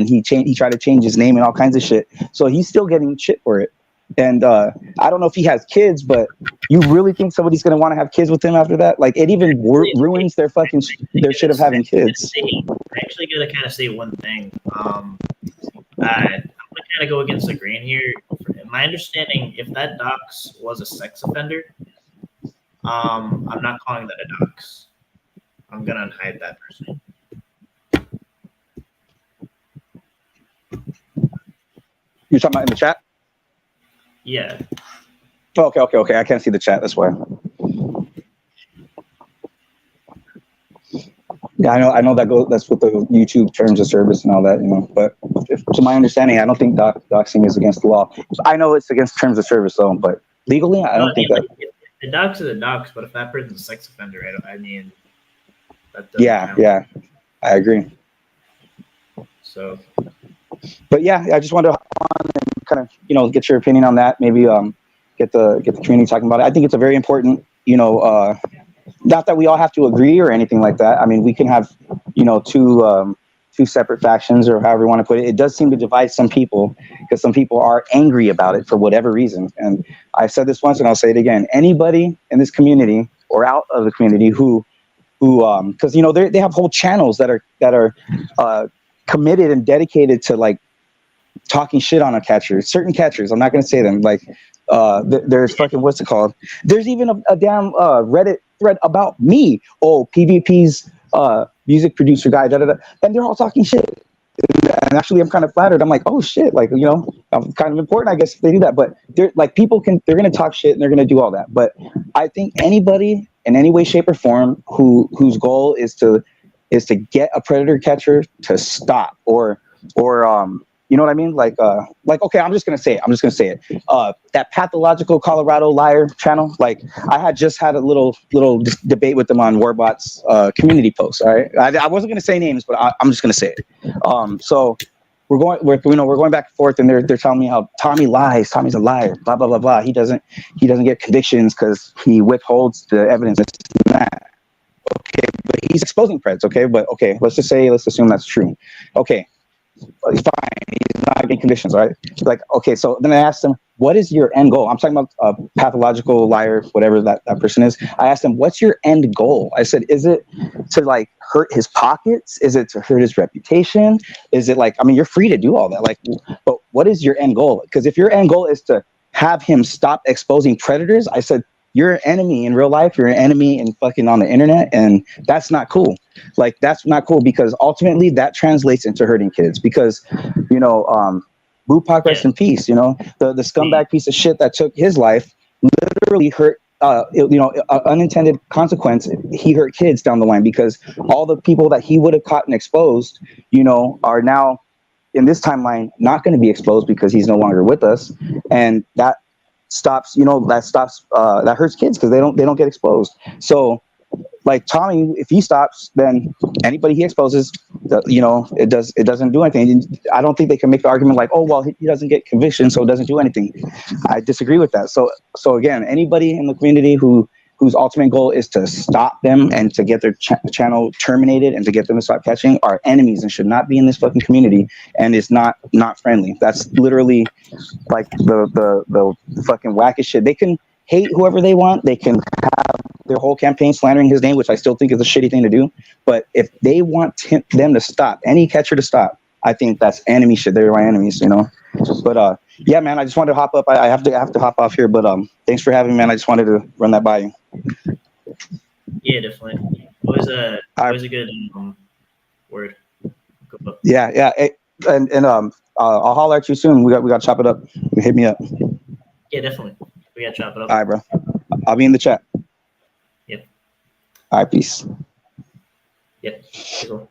he tried to change his name and all kinds of shit. So he's still getting shit for it. And I don't know if he has kids, but you really think somebody's going to want to have kids with him after that? Like, it even ruins their fucking their shit of having kids. I actually got to kind of say one thing. I'm going to kind of go against the grain here. My understanding, if that dox was a sex offender, I'm not calling that a dox. I'm going to unhide that person. You're talking about in the chat? Yeah. Okay. I can't see the chat. That's why. Yeah, I know that's what the YouTube terms of service and all that, But to my understanding, I don't think doxing is against the law. I know it's against terms of service, though. But legally, I don't think that. The dox is a dox, but if that person's a sex offender, I mean, that doesn't count. Yeah, I agree. So. But yeah, I just wanted to hop on and kind of get your opinion on that. Maybe get the community talking about it. I think it's a very important, not that we all have to agree or anything like that. I mean, we can have two separate factions or however you want to put it. It does seem to divide some people because some people are angry about it for whatever reason. And I've said this once and I'll say it again. Anybody in this community or out of the community who because they have whole channels that are committed and dedicated to like talking shit on certain catchers. I'm not going to say them. Like there's fucking, what's it called? There's even a damn Reddit thread about me. Oh, PvP's music producer guy, and they're all talking shit. And actually, I'm kind of flattered. I'm like, oh shit, like I'm kind of important, I guess, if they do that. But they're like, they're going to talk shit and they're going to do all that. But I think anybody in any way, shape, or form whose goal is to get a predator catcher to stop or you know what I mean? Like, okay, I'm just going to say it. That Pathological Colorado Liar channel, like I had just had a little debate with them on Warbot's community post. All right. I wasn't going to say names, but I'm just going to say it. So we're going back and forth, and they're telling me how Tommy lies. Tommy's a liar, blah, blah, blah, blah. He doesn't get convictions because he withholds the evidence. This and that. Okay, but he's exposing Preds. Okay, but okay, let's assume that's true. Okay, fine, he's not getting convictions, right? Like, okay, so then I asked him, what is your end goal? I'm talking about a pathological liar, whatever that person is. I asked him, what's your end goal? I said, is it to like hurt his pockets? Is it to hurt his reputation? Is it like, I mean, you're free to do all that. Like, but what is your end goal? Because if your end goal is to have him stop exposing predators, I said, you're an enemy in real life. You're an enemy in fucking on the internet. And that's not cool. Like, that's not cool because ultimately that translates into hurting kids because, Bupak, rest in peace. The scumbag piece of shit that took his life literally hurt, unintended consequence. He hurt kids down the line because all the people that he would have caught and exposed, are now in this timeline not going to be exposed because he's no longer with us. And that that hurts kids because they don't get exposed. So like Tommy, if he stops, then anybody he exposes, it doesn't do anything. I don't think they can make the argument like, oh well, he doesn't get conviction, so it doesn't do anything. I disagree with that. So again, anybody in the community whose ultimate goal is to stop them and to get their channel terminated and to get them to stop catching are enemies and should not be in this fucking community and is not friendly. That's literally like the fucking wackest shit. They can hate whoever they want. They can have their whole campaign slandering his name, which I still think is a shitty thing to do. But if they want them to stop, any catcher to stop, I think that's enemy shit. They're my enemies, But yeah, man, I just wanted to hop up. I have to hop off here, but thanks for having me, man. I just wanted to run that by you. Yeah, definitely. Always a good word. Yeah. And I'll holler at you soon. We got to chop it up. Hit me up. Yeah, definitely. We got to chop it up. All right, bro. I'll be in the chat. Yep. All right, peace. Yep. Cool.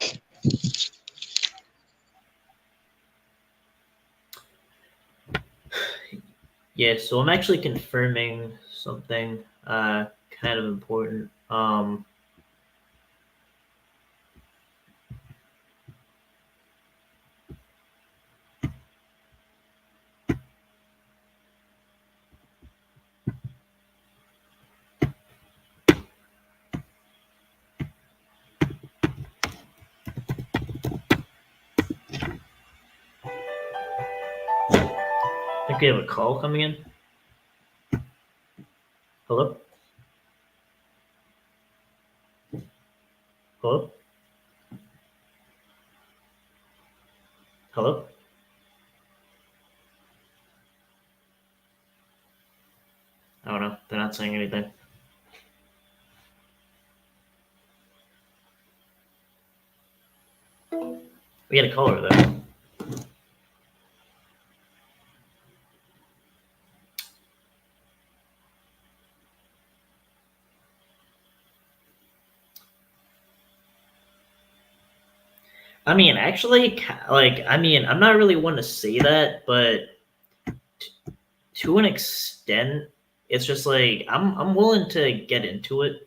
Yeah, so I'm actually confirming something kind of important. I think we have a call coming in. Hello? Hello? Hello? I don't know. They're not saying anything. We had a caller though. I mean, actually, I'm not really one to say that, but to an extent, it's just like I'm willing to get into it,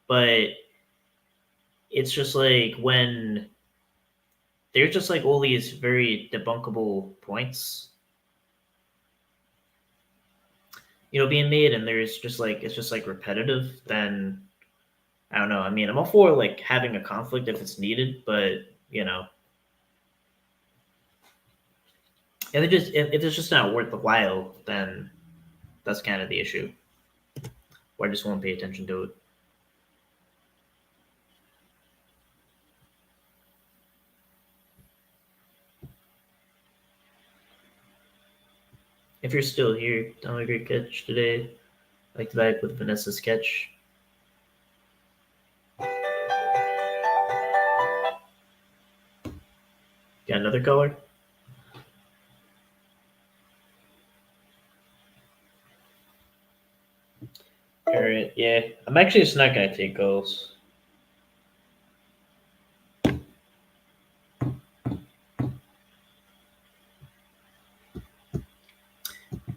but it's just like when there's just like all these very debunkable points, being made, and there's just like it's just like repetitive. Then I don't know. I mean, I'm all for like having a conflict if it's needed, but you know, if it's just not worth the while, then that's kind of the issue. Or I just won't pay attention to it. If you're still here, tell me a great catch today. I like to back with Vanessa's catch. Got another color? Alright, yeah. I'm actually just not gonna take goals.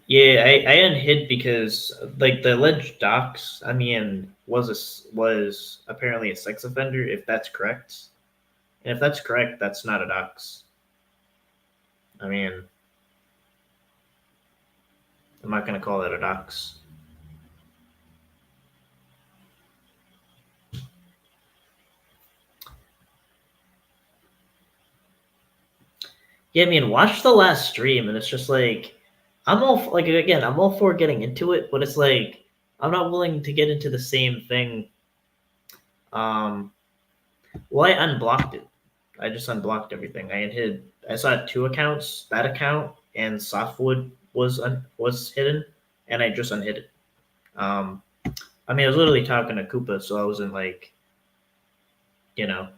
Yeah, I unhid because like the alleged docs, I mean, was apparently a sex offender, if that's correct. And if that's correct, that's not a dox. I mean, I'm not gonna call that a dox. Yeah, I mean, watch the last stream, and it's just like I'm all like again, I'm all for getting into it, but it's like I'm not willing to get into the same thing. Um, well, I unblocked it. I just unblocked everything. I had hid. I saw two accounts. That account and Softwood was hidden, and I just unhid it. Um, I mean, I was literally talking to Koopa, so I wasn't like, you know,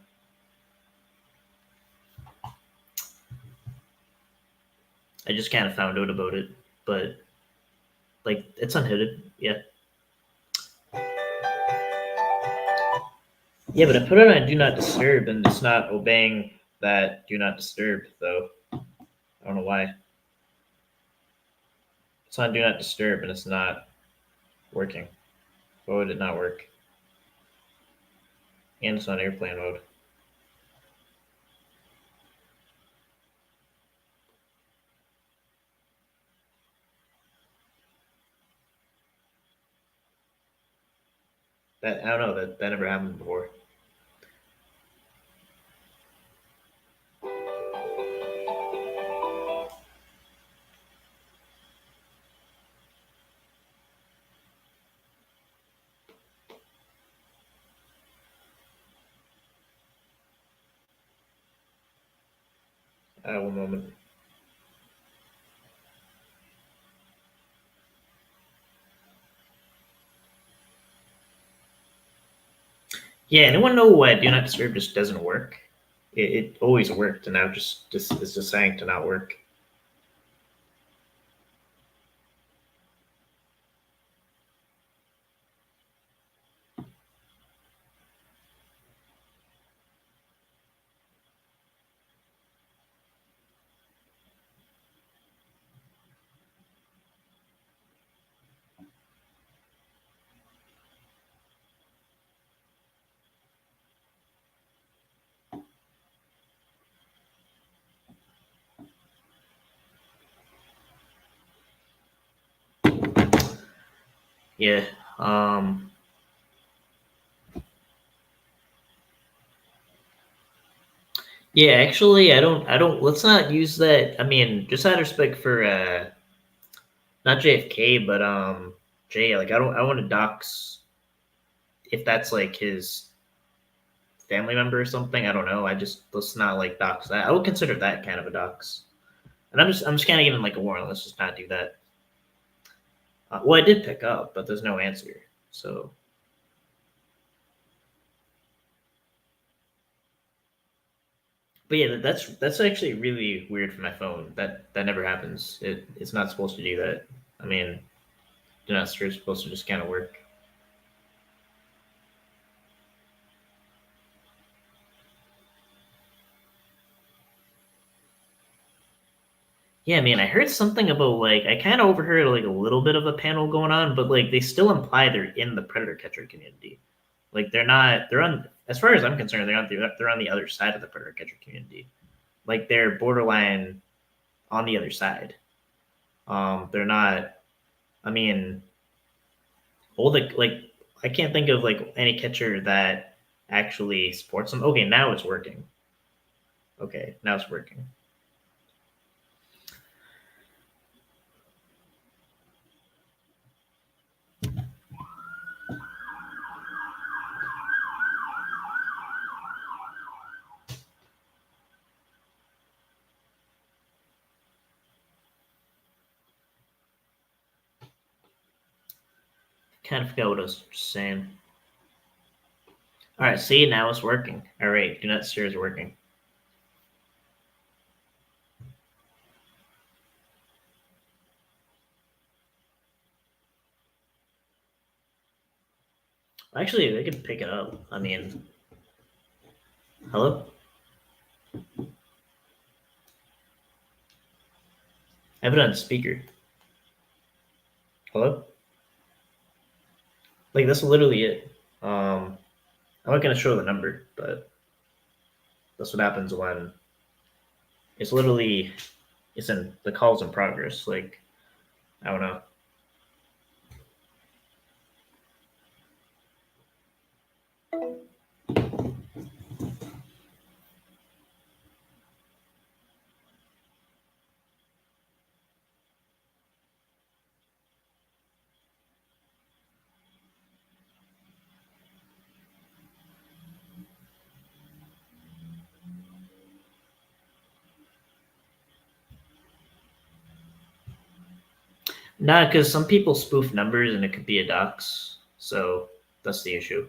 I just kind of found out about it, but like it's unhidden. Yeah, yeah, but I put it on Do Not Disturb, and it's not obeying that Do Not Disturb, though. I don't know why. It's on Do Not Disturb, and it's not working. Why would it not work? And it's on airplane mode. That I don't know. That never happened before. One moment. Yeah, anyone know why Do Not Disturb just doesn't work? It always worked, and now just it's just saying to not work. Yeah. Um, yeah, actually, I don't, let's not use that. I mean, just out of respect for, not JFK, but, Jay, like, I want to dox if that's like his family member or something. I don't know. Let's not like dox that. I would consider that kind of a dox. And I'm just kind of giving like a warning. Let's just not do that. Well, I did pick up, but there's no answer. So, but yeah, that's actually really weird for my phone. That never happens. It's not supposed to do that. I mean, do not stir is supposed to just kind of work. Yeah, man, I heard something about like I kind of overheard like a little bit of a panel going on, but like they still imply they're in the predator catcher community. Like they're not. They're on. As far as I'm concerned, they're on the other side of the predator catcher community. Like they're borderline on the other side. They're not. I mean, all the like. I can't think of like any catcher that actually supports them. Okay, now it's working. Okay, now it's working. Kind of forgot what I was saying. All right, see, now it's working. All right, do not stir is working. Actually, they could pick it up. I mean, hello? I have it on speaker. Hello? Like, that's literally it. I'm not going to show the number, but that's what happens when it's literally, it's in the call's in progress. Like, I don't know. Nah, because some people spoof numbers and it could be a dox. So that's the issue.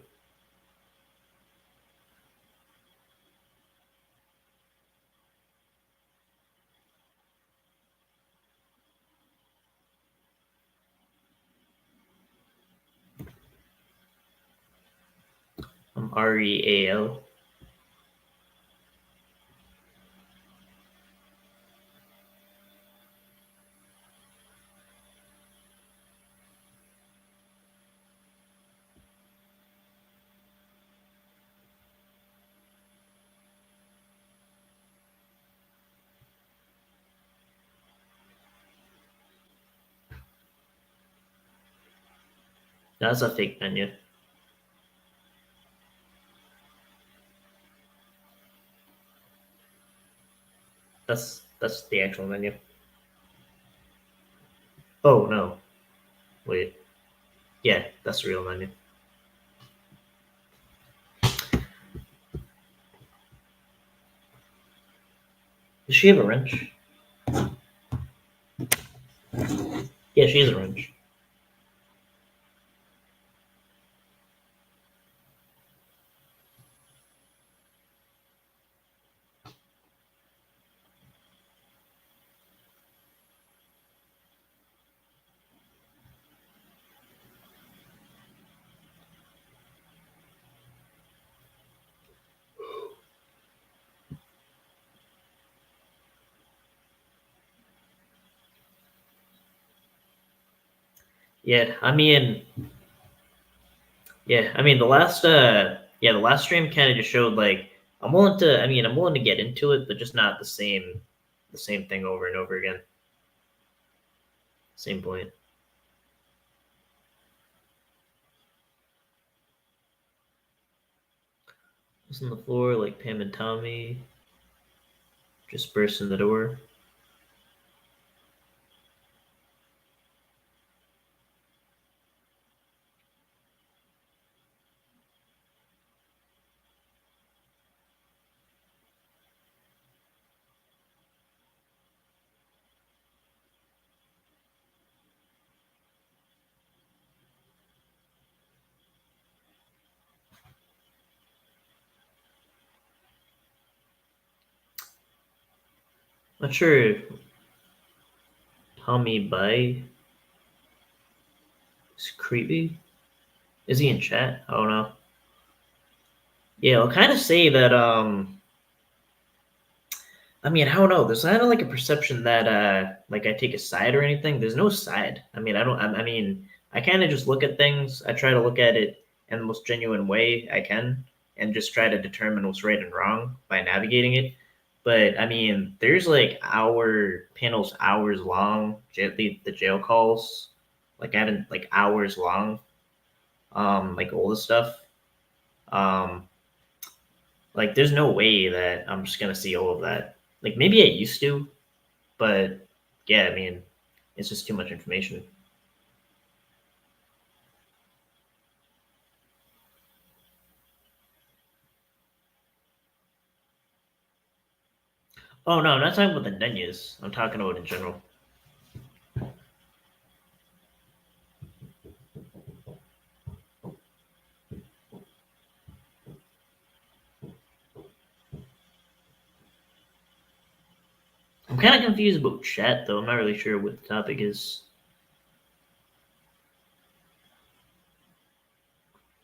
REAL. That's a fake menu. That's the actual menu. Oh no. Wait. Yeah, that's the real menu. Does she have a wrench? Yeah, she has a wrench. Yeah, I mean, the last stream kind of just showed like I'm willing to get into it, but just not the same thing over and over again. Same point. Just on the floor like Pam and Tommy just burst in the door. Not sure if Tommy Bai is creepy. Is he in chat? I don't know. Yeah, I'll kind of say that. I mean, I don't know. There's not like a perception that like I take a side or anything. There's no side. I mean, I don't. I mean, I kind of just look at things. I try to look at it in the most genuine way I can, and just try to determine what's right and wrong by navigating it. But I mean, there's like hour panels, hours long. The jail calls, like I haven't like hours long. Like all this stuff. Um, like there's no way that I'm just gonna see all of that. Like maybe I used to, but yeah, I mean, it's just too much information. Oh no, I'm not talking about the Nunyas. I'm talking about in general. I'm kind of confused about chat though. I'm not really sure what the topic is.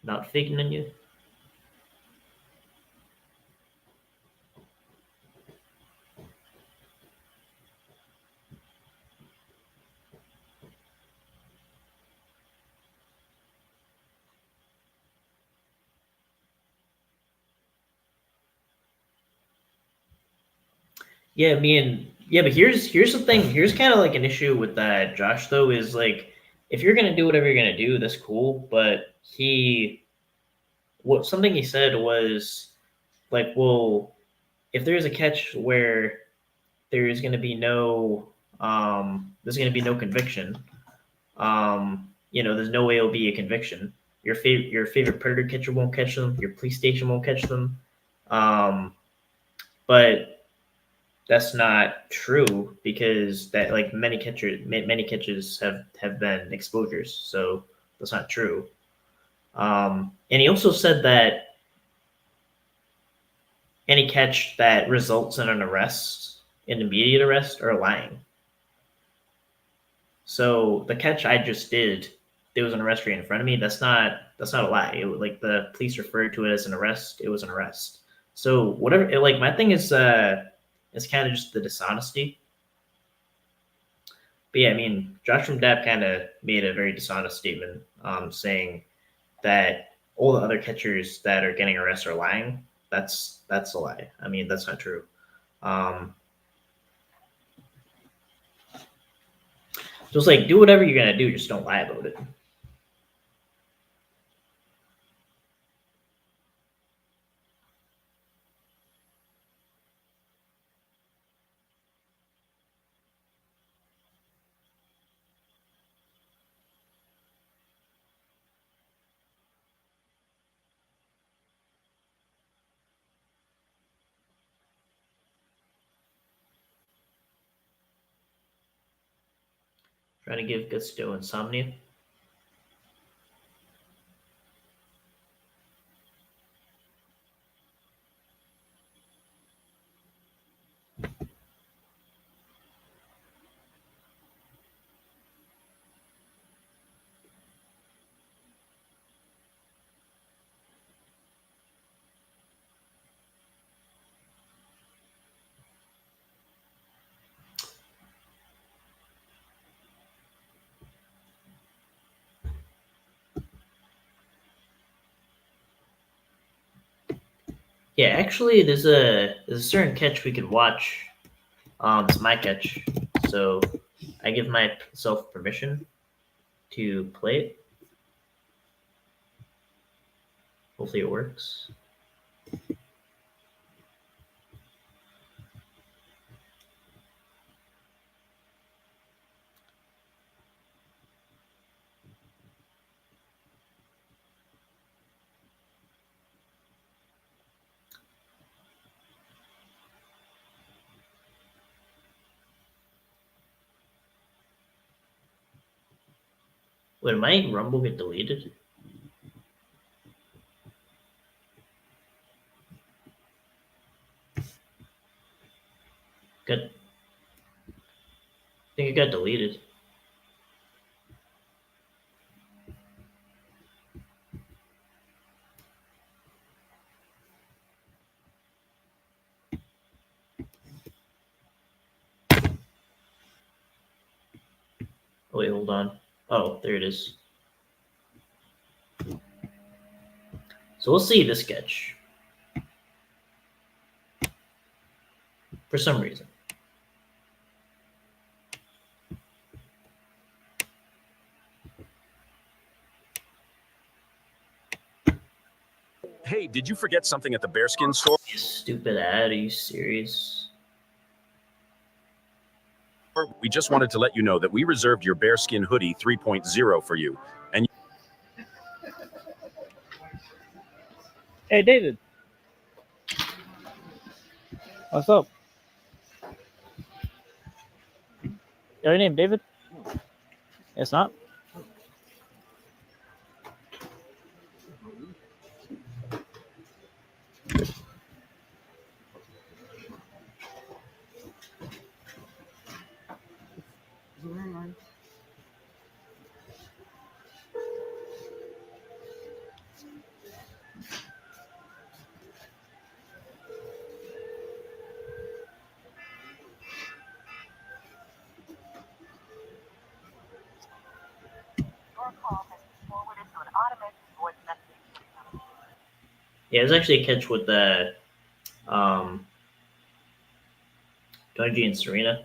Not fake Nunya. Yeah, yeah, but here's the thing. Here's kind of like an issue with that Josh though is like if you're gonna do whatever you're gonna do, that's cool. But what something he said was like, well, if there's a catch where there's gonna be no there's gonna be no conviction, there's no way it'll be a conviction. Your favorite predator catcher won't catch them. Your police station won't catch them. Um, but that's not true because that like many catches have been exposures, so that's not true. And he also said that any catch that results in an arrest, an immediate arrest, are lying. So the catch I just did, there was an arrest right in front of me. That's not a lie. Like the police referred to it as an arrest. It was an arrest. So whatever. Like my thing is kind of just the dishonesty. But yeah, I mean, Josh from Depp kind of made a very dishonest statement, saying that all the other catchers that are getting arrested are lying. That's a lie. I mean, that's not true. Um, just like do whatever you're gonna do, just don't lie about it. Trying to give Gusto insomnia. Yeah, actually, there's a certain catch we could watch. It's my catch, so I give myself permission to play it. Hopefully, it works. Wait, might Rumble get deleted? Good. I think it got deleted. Oh, wait, hold on. Oh, there it is. So we'll see the sketch. For some reason. Hey, did you forget something at the bearskin store? You stupid ad, are you serious? We just wanted to let you know that we reserved your bearskin hoodie 3.0 for you. And hey, David. What's up? Your name, David? It's not? Yeah, there's actually a catch with the Donji and Serena.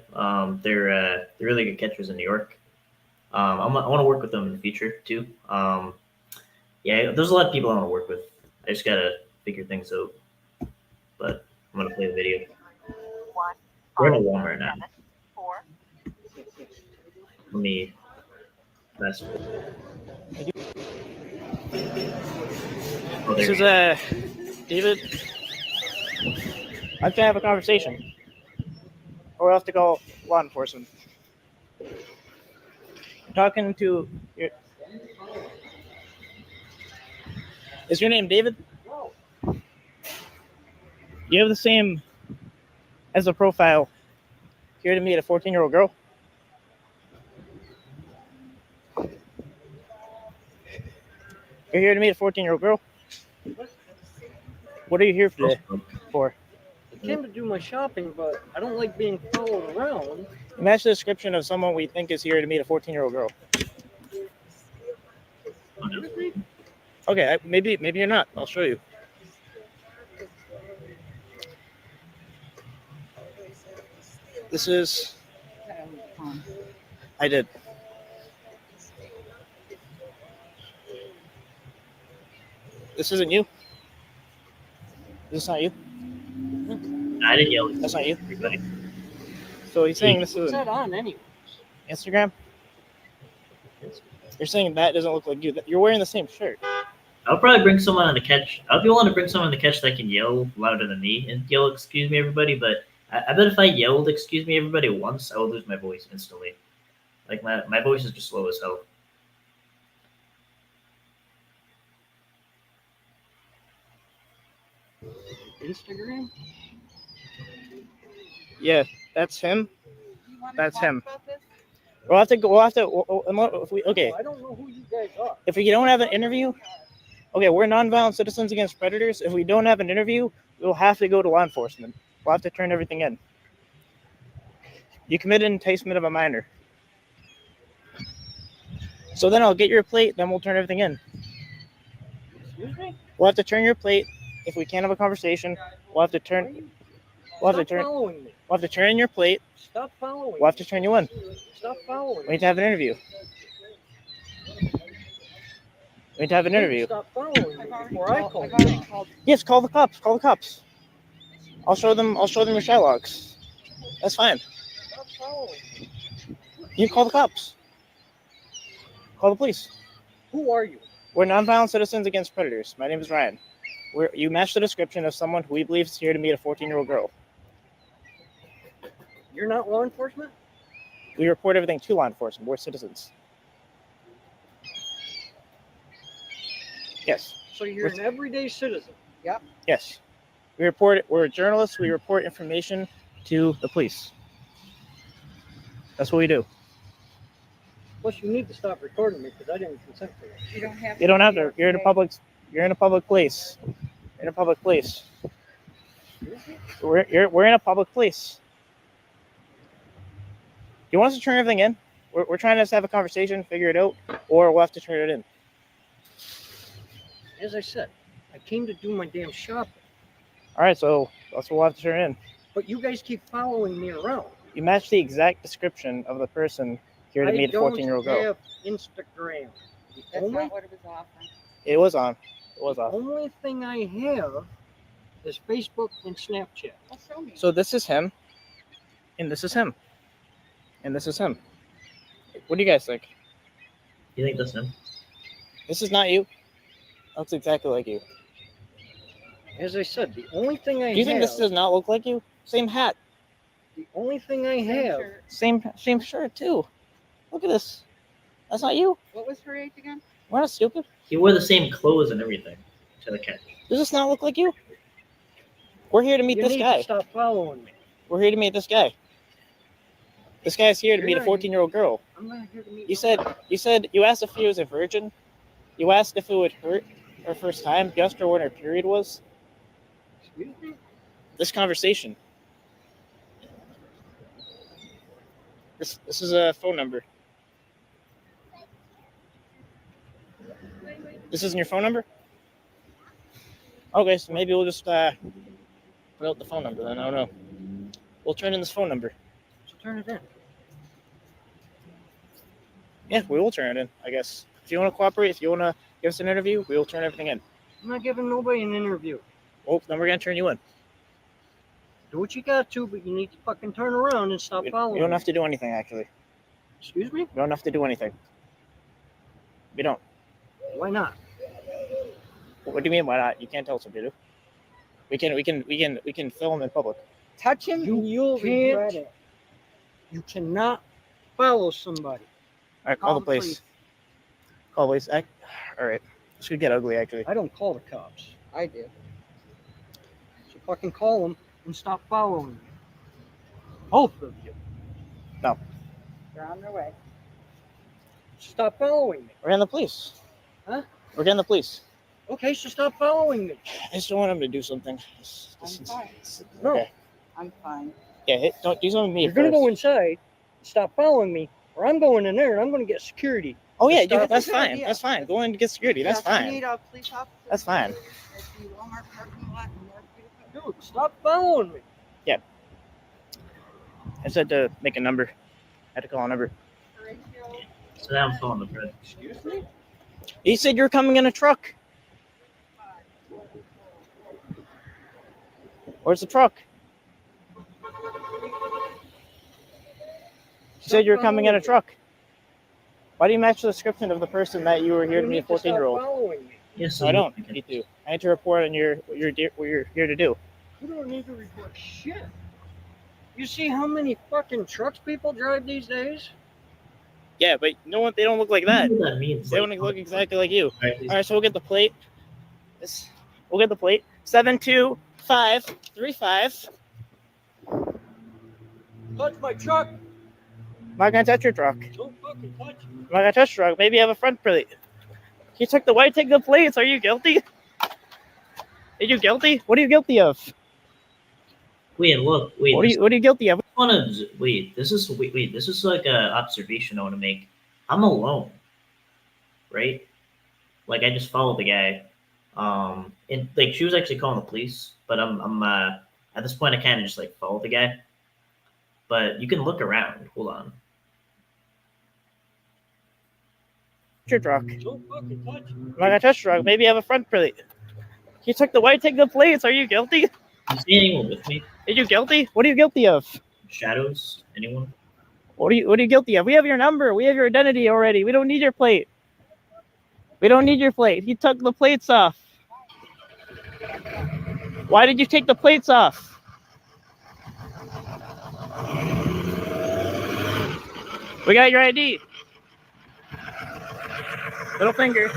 They're really good catchers in New York. I want to work with them in the future too. Yeah, there's a lot of people I want to work with. I just gotta figure things out. But I'm gonna play the video. We're in a Walmart now. Let me fast forward. Oh, This there is David. I have to have a conversation. Or we'll have to call law enforcement. I'm talking to your... Is your name David? You have the same as a profile here to meet a 14-year-old girl? You're here to meet a 14-year-old girl? What are you here today for? I came to do my shopping, but I don't like being followed around. Match the description of someone we think is here to meet a 14-year-old girl. Okay, maybe you're not. I'll show you. This is... I did. This isn't you? Is this not you? I didn't yell. That's not you? Everybody. So he's saying this What's is that on anyway? Instagram? You're saying that doesn't look like you. You're wearing the same shirt. I'll probably bring someone on the catch. I'll be willing to bring someone on the catch that can yell louder than me and yell, "Excuse me, everybody." But I bet if I yelled, "Excuse me, everybody," once, I would lose my voice instantly. Like my voice is just low as hell. Instagram? Yeah, that's him. That's him. We'll have to go. If we, okay. I don't know who you guys are. If we don't have an interview, okay, we're nonviolent citizens against predators. If we don't have an interview, we'll have to go to law enforcement. We'll have to turn everything in. You committed enticement of a minor. So then I'll get your plate, then we'll turn everything in. Excuse me? We'll have to turn your plate. If we can't have a conversation, we'll have to turn. We'll have to turn. Following me. We'll have to turn in your plate. Stop following We'll have to turn you in. Stop following We need to have an interview. We need to have an interview. Stop following me before I call you. Yes, call the cops. Call the cops. I'll show them your Shylocks. That's fine. Stop following me. You call the cops. Call the police. Who are you? We're nonviolent citizens against predators. My name is Ryan. You match the description of someone who we believe is here to meet a 14-year-old girl. You're not law enforcement? We report everything to law enforcement. We're citizens. Yes. So you're an everyday citizen. Yes. We report it. We're journalists. We report information to the police. That's what we do. Plus, you need to stop recording me because I didn't consent to it. You don't have to. You don't have to. be You're in a today. public. You're in a public place. You're in a public place. We're in a public place. You want us to turn everything in? We're trying to just have a conversation, figure it out, or we'll have to turn it in. As I said, I came to do my damn shopping. All right, so that's what we'll have to turn in. But you guys keep following me around. You match the exact description of the person here to meet a 14-year-old girl. I don't have Instagram. That's not what it was offering. It was on. It was The off. only thing I have is Facebook and Snapchat. Well, show me. So this is him, and this is him, and this is him. What do you guys think? You think that's him? This is not you. Looks exactly like you. As I said, the only thing I Do you think have, this does not look like you? Same hat, the only thing I Same have, shirt. same shirt too. Look at this. That's not you. What was her age again? We're not stupid. He wore the same clothes and everything to the catch. Does this not look like you? We're here to meet you this need guy. to stop following me. We're here to meet this guy. This guy's here to meet a You're right. 14-year-old girl. I'm not here to meet You nobody. said you asked if she was a virgin. You asked if it would hurt her first time. You asked her when her period was. Excuse me? This conversation. This is a phone number. This isn't your phone number? Okay, so maybe we'll just put out the phone number then. I don't know. We'll turn in this phone number. So turn it in. Yeah, we will turn it in, I guess. If you want to cooperate, if you want to give us an interview, we will turn everything in. I'm not giving nobody an interview. Well, then we're going to turn you in. Do what you got to, but you need to fucking turn around and stop following We don't me. have to do anything, actually. Excuse me? We don't have to do anything. We don't. Why not? What do you mean, why not? You can't tell us what to do. We can film in public. Touch him You and you'll can't- regret it. You cannot follow somebody. All right, call the police. Call the police. All right. This could get ugly, actually. I don't call the cops. I do. So fucking call them and stop following me. Both of you. They're on their way. Stop following me. We're getting the police. Huh? We're getting the police. Okay, so stop following me. I just don't want him to do something. I'm fine. No. Okay. I'm fine. Yeah, don't do something to me You're gonna first. go inside, stop following me, or I'm going in there and I'm gonna get security. Oh, yeah, Stop. that's Good fine. idea. That's fine. Go in and get security. That's Yeah, if you fine. need a police officer That's fine. at the Walmart parking lot in Northfield. Dude, stop following me. I said to make a number. I had to call a number. Horatio, So now I'm filling the bread. Excuse me? He said you're coming in a truck. Where's the truck? He said you're coming in a truck. Why do you match the description of the person that you were here to meet a 14-year-old? Stop following me. Yes, No, I don't need to. I need to report on what you're here to do. You don't need to report shit. You see how many fucking trucks people drive these days? Yeah, but no one. They don't look like that. What that means? They don't look exactly like you. Alright, All right, so we'll get the plate. We'll get the plate. 72535. Touch my truck. I'm not gonna touch your truck. Don't fucking touch me. I'm not gonna touch your truck. Maybe you have a front plate. You took the white. Take the plates. Are you guilty? Are you guilty? What are you guilty of? Wait, look, wait. What are you guilty of? Wait. This is This is like a observation I want to make. I'm alone, right? Like I just followed the guy, and like she was actually calling the police, but I'm at this point I kind of just like followed the guy. But you can look around. Hold on. Your truck. Don't fucking touch me. I'm not gonna touch your truck. Maybe you have a front plate. You took the white. Take the plates. Are you guilty? You see anyone with me? Are you guilty? What are you guilty of? Shadows? Anyone? What are you guilty of? We have your number. We have your identity already. We don't need your plate. We don't need your plate. You took the plates off. Why did you take the plates off? We got your ID. Little finger.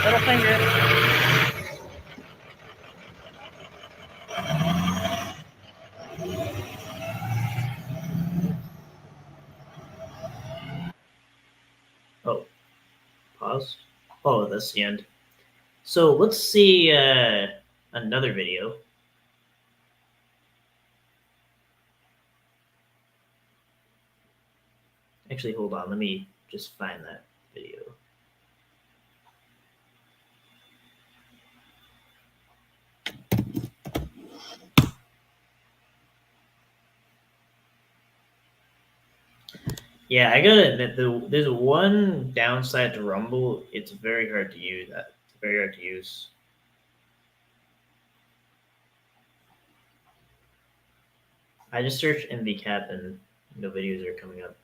Middle finger. Oh, pause. Oh, that's the end. So let's see another video. Actually, hold on. Let me just find that video. Yeah, I gotta admit, there's one downside to Rumble. It's very hard to use. It's very hard to use. I just searched NVCAP and no videos are coming up.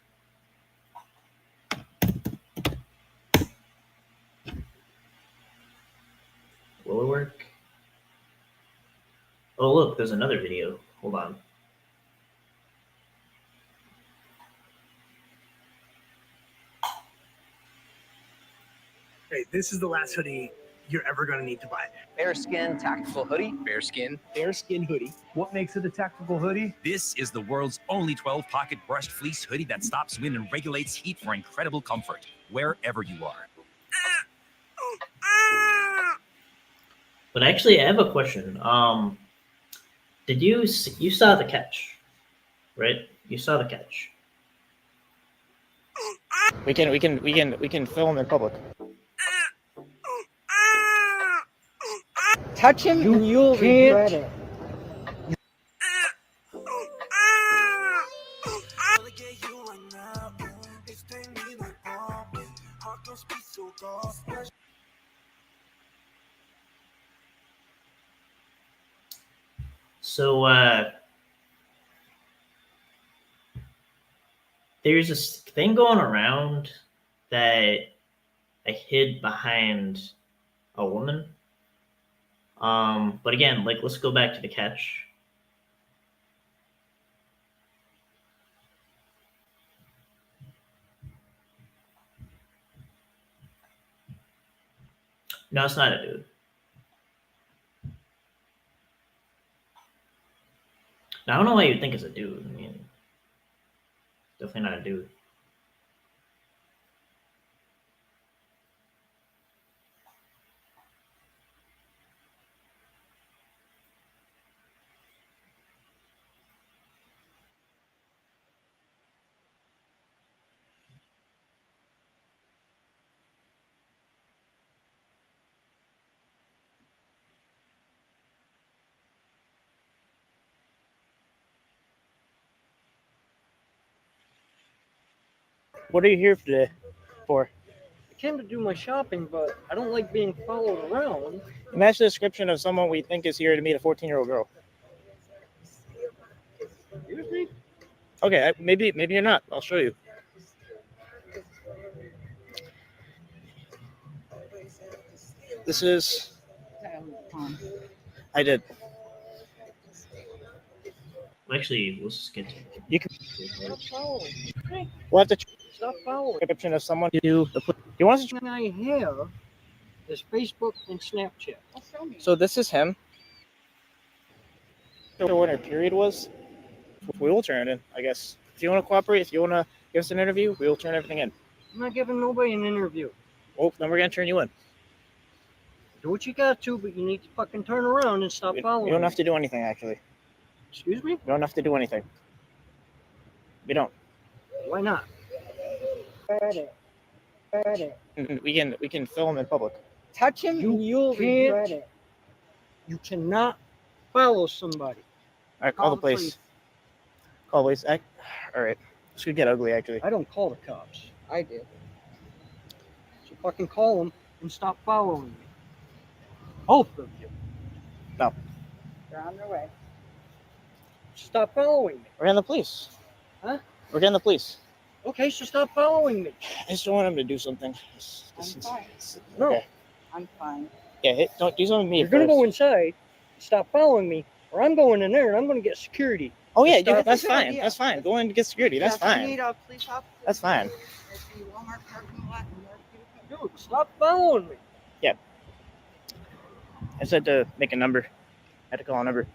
Will it work? Oh, look, there's another video. Hold on. Hey, this is the last hoodie you're ever going to need to buy. Bearskin tactical hoodie. Bearskin hoodie. What makes it a tactical hoodie? This is the world's only 12-pocket brushed fleece hoodie that stops wind and regulates heat for incredible comfort wherever you are. But actually, I have a question. Did you saw the catch, right? You saw the catch. We can film in public. Touch him and you'll regret it. So there's this thing going around that I hid behind a woman. But again, like, let's go back to the catch. No, it's not a dude. Now, I don't know why you'd think it's a dude. I mean, definitely not a dude. What are you here today for? I came to do my shopping, but I don't like being followed around. Match the description of someone we think is here to meet a 14-year-old girl. Excuse me? Okay, maybe you're not. I'll show you. This is. I did. Actually, let's just get to You can. Stop following me. We'll have to check Stop following the description of someone you. You want to? me. I have is Facebook and Snapchat. So this is him. So what our period was. We will turn it in, I guess. If you want to cooperate, if you want to give us an interview, we will turn everything in. I'm not giving nobody an interview. Well, then we're gonna turn you in. Do what you got to, but you need to fucking turn around and stop following You don't me. have to do anything, actually. Excuse me? You don't have to do anything. We don't. Why not? We can film in public. Touch him and you'll regret it. You cannot follow somebody. All right, call the police. Call the police. All right. This could get ugly, actually. I don't call the cops. I did. So fucking call them and stop following me. Both of you. No. They're on their way. Stop following me. We're getting the police. Huh? We're getting the police. Okay, so stop following me. I just don't want him to do something. I'm fine. No. Okay. I'm fine. Yeah, don't do something to me You're gonna first. go inside, stop following me, or I'm going in there and I'm gonna get security. Oh yeah, Stop. that's Good fine. idea. That's fine. Go in and get security. That's Yeah, if you fine. need a police officer, That's fine. there's the Walmart parking lot in North Utica. Dude, stop following me. I said to make a number. I had to call a number.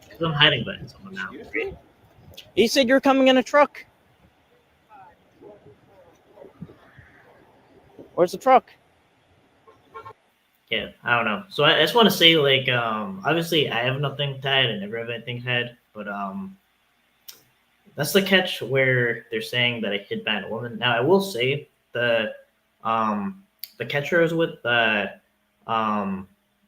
Because I'm hiding behind someone now. He said you're coming in a truck. Where's the truck? Yeah, I don't know. So I just want to say, like, obviously I have nothing tied. I never have anything tied, but that's the catch where they're saying that I hid behind a woman. Now I will say the catcher I was with,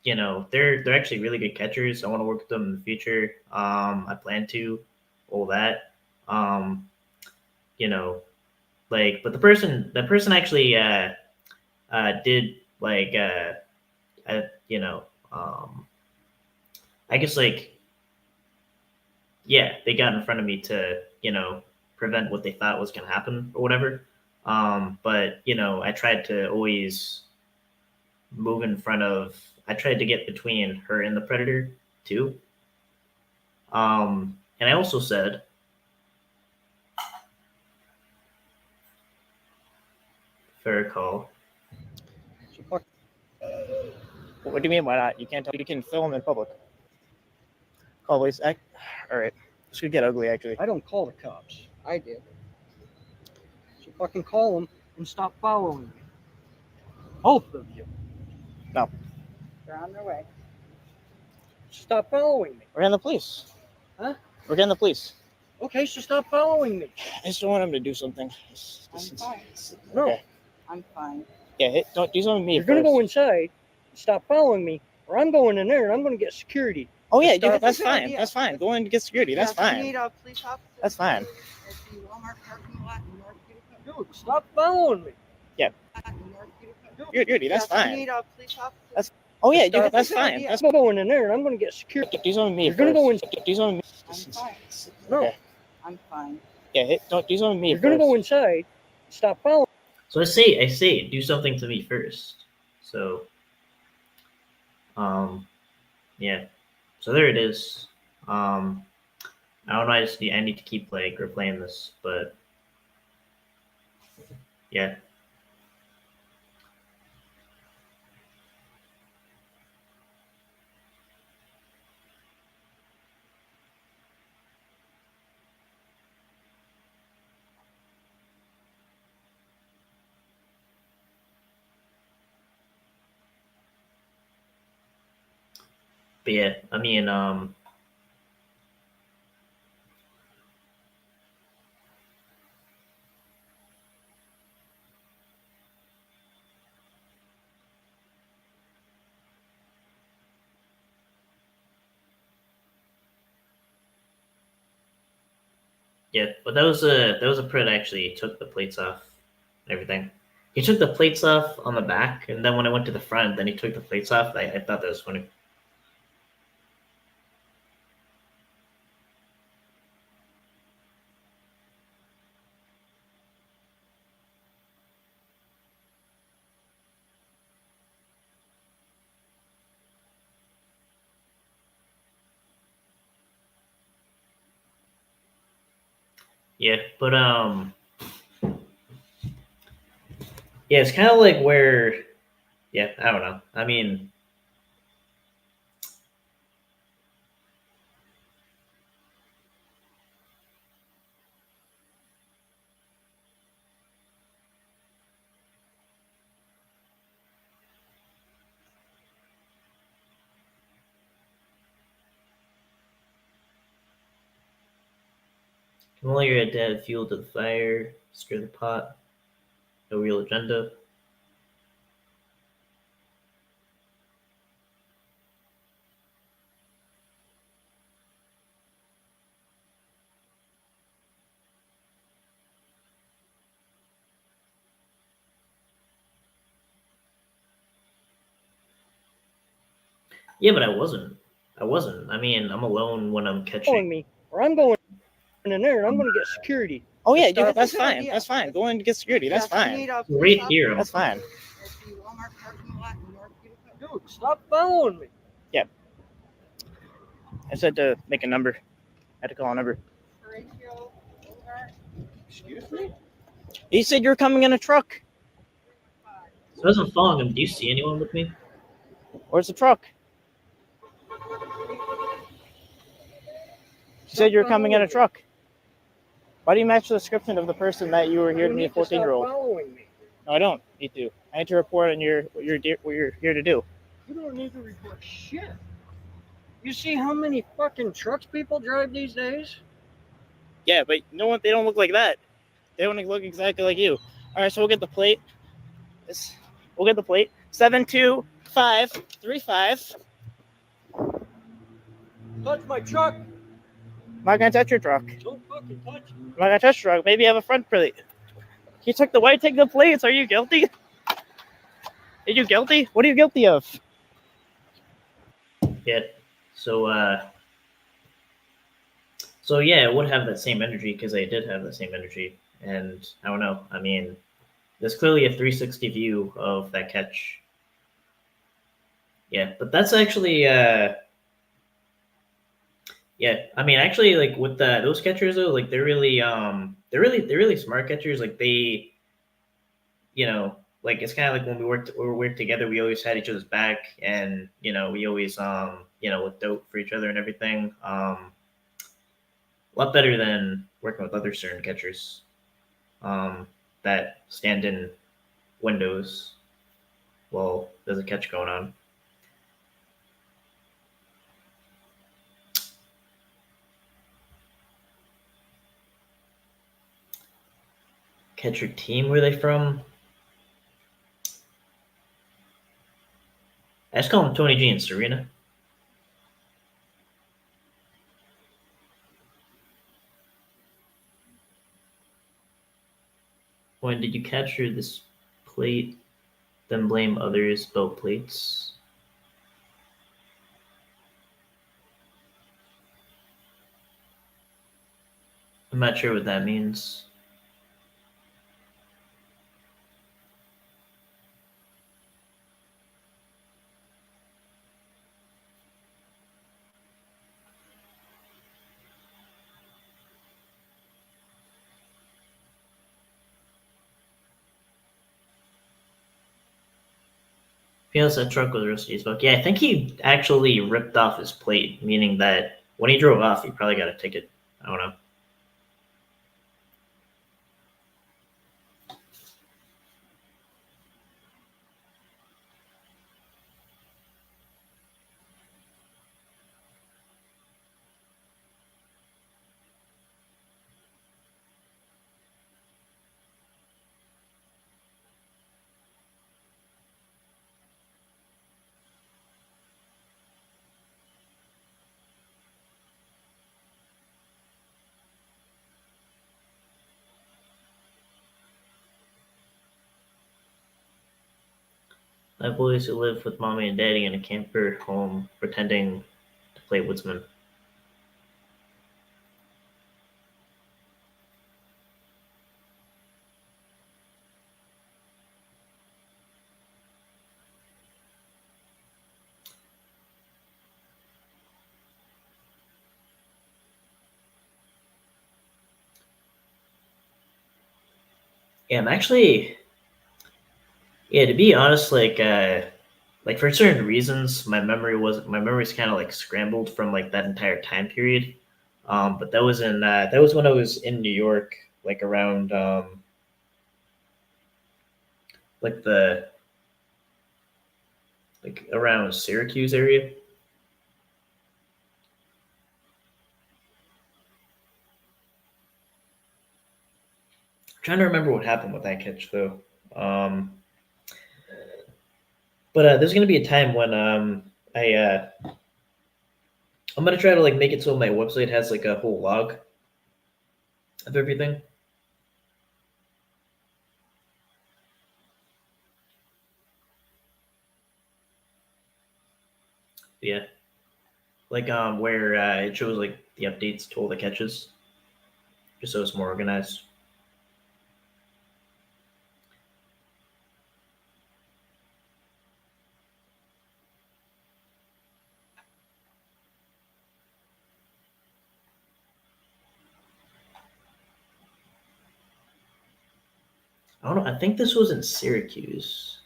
you know, they're actually really good catchers. I want to work with them in the future. I plan to, all that. You know, like, but the person actually did like you know, I guess, like, yeah, they got in front of me to, you know, prevent what they thought was going to happen or whatever. But, you know, I tried to always move in front of, I tried to get between her and the predator too. And I also said, if I recall, What do you mean? Why not? You can't tell. You can film in public. Always. All right. This could get ugly, actually. I don't call the cops. I did. So fucking call them and stop following me. Both of you. They're on their way. Stop following me. We're getting the police. Huh? We're getting the police. Okay, so stop following me. I just don't want him to do something. I'm fine. No. Okay. I'm fine. Yeah, don't do something to me. You're going to first. go inside, stop following me, or I'm going in there and I'm going to get security. Oh yeah, Stop. that's That's a good fine. idea. That's fine. Go in and get security. That's Yes, we fine. need a police officer. That's fine. At the Walmart parking lot in North Utica. Dude, stop following me. In North Utica. Security. That's Yes, we fine. need a police officer. That's- Oh yeah, Stop. that's That's a good fine. idea. That's I'm going in there and I'm going to get security. do something to me. You're going to go in. first. Do something. I'm fine. No. Okay. I'm fine. Yeah, don't do something to me. You're going to go first. inside, stop following. so I say, do something to me first. So, yeah. So there it is. I don't know. I need to keep, like, replaying this, but yeah. But yeah, I mean, yeah, but that was a pred actually took the plates off and everything. He took the plates off on the back, and then when I went to the front, then he took the plates off. I thought that was funny. Yeah, but yeah, it's kind of like where, yeah, I don't know. I mean, can only your dad fuel to the fire, stir the pot, no real agenda. Yeah, but I wasn't. I mean, I'm alone when I'm Following catching. me, or I'm going in there and I'm going to get security. Oh yeah, Stop. that's That's a good fine. idea. That's fine. Go in and get security. That's Yes, we fine. need a Right police here. officer That's fine. At the Walmart parking lot in North Utica. Dude, stop following me. I said to make a number. I had to call a number. Horatio Bogart. Excuse me? He said you're coming in a truck. So as I'm following him, do you see anyone with me? Where's the truck? She said you were coming in a truck. Why do you match the description of the person that you were here to meet a 14-year-old? Following me. No, I don't need to. I need to report on what you're here to do. You don't need to report shit. You see how many fucking trucks people drive these days? Yeah, but they don't look like that. They don't look exactly like you. All right, so we'll get the plate. We'll get the plate. 72535. Touch my truck. I'm not gonna touch your truck. Don't fucking touch it. I'm not gonna touch your truck. Maybe you have a front plate. You took the white, take the plates. Are you guilty? Are you guilty? What are you guilty of? Yeah. So yeah, it would have that same energy because I did have the same energy, and I don't know. I mean, there's clearly a 360 view of that catch. Yeah, but that's actually yeah. I mean, actually, like with those catchers though, like they're really smart catchers. Like they, like it's kind of like when we worked together, we always had each other's back, and we always looked out for each other and everything. A lot better than working with other certain catchers that stand in windows while there's a catch going on. Catcher team, where are they from? I just call them Tony G and Serena. When did you capture this plate, then blame others about plates? I'm not sure what that means. Feels that truck was rusty as fuck. Yeah, I think he actually ripped off his plate, meaning that when he drove off, he probably got a ticket. I don't know. I have boys who live with mommy and daddy in a camper home pretending to play woodsman. Yeah, I'm actually, yeah, to be honest, like for certain reasons, my memory's kind of like scrambled from like that entire time period. But that was when I was in New York, like around like the like around Syracuse area. I'm trying to remember what happened with that catch though. But there's gonna be a time when I'm gonna try to like make it so my website has like a whole log of everything. Yeah, like where it shows like the updates to all the catches, just so it's more organized. I don't know. I think this was in Syracuse.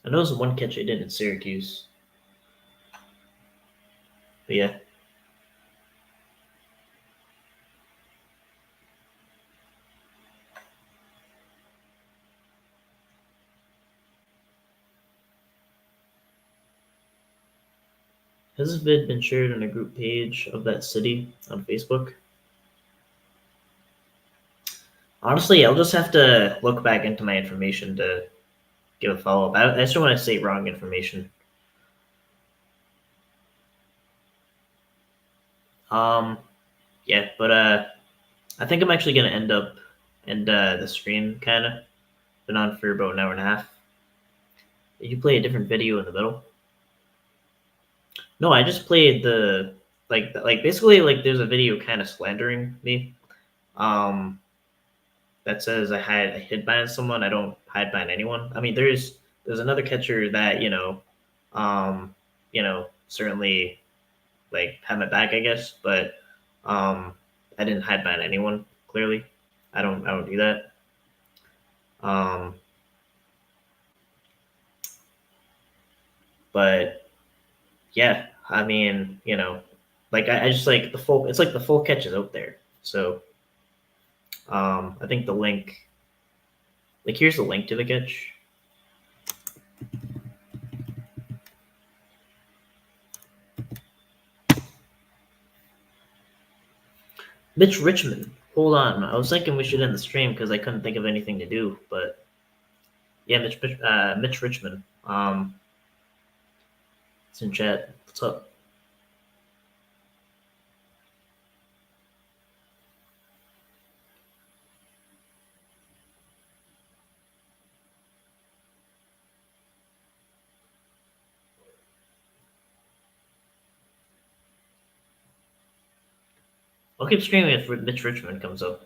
I know there's one catch I did in Syracuse. But yeah. Has this vid been shared on a group page of that city on Facebook? Honestly, I'll just have to look back into my information to give a follow up. I just don't want to say wrong information. Yeah, but I think I'm actually gonna end up the stream kind of been on for about an hour and a half. Did you play a different video in the middle? No, I just played the like basically like there's a video kind of slandering me. That says I hid behind someone. I don't hide behind anyone. I mean, there's another catcher that certainly like had my back, I guess, but I didn't hide behind anyone. Clearly, I don't do that. But yeah, I mean, like I just like the full. It's like the full catch is out there. So I think the link, like here's the link to the catch. Mitch Richmond. Hold on, I was thinking we should end the stream because I couldn't think of anything to do. But yeah, Mitch Richmond. It's in chat. What's up? I'll keep streaming if Mitch Richmond comes up.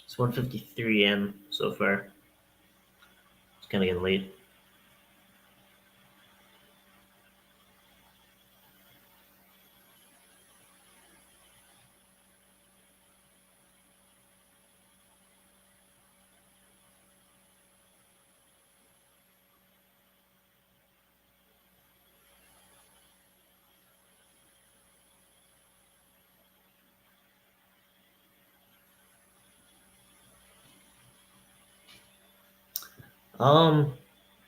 It's 1:53 a.m. so far. It's kind of getting late.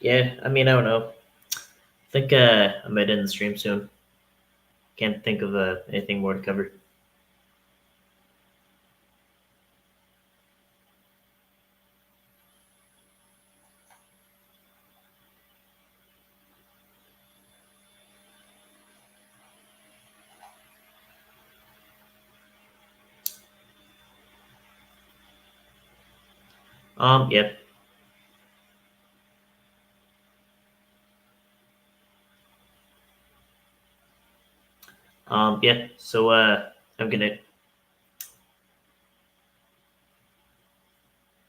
Yeah, I mean, I don't know. I think I might end the stream soon. Can't think of anything more to cover. Yeah. Yeah. So I'm gonna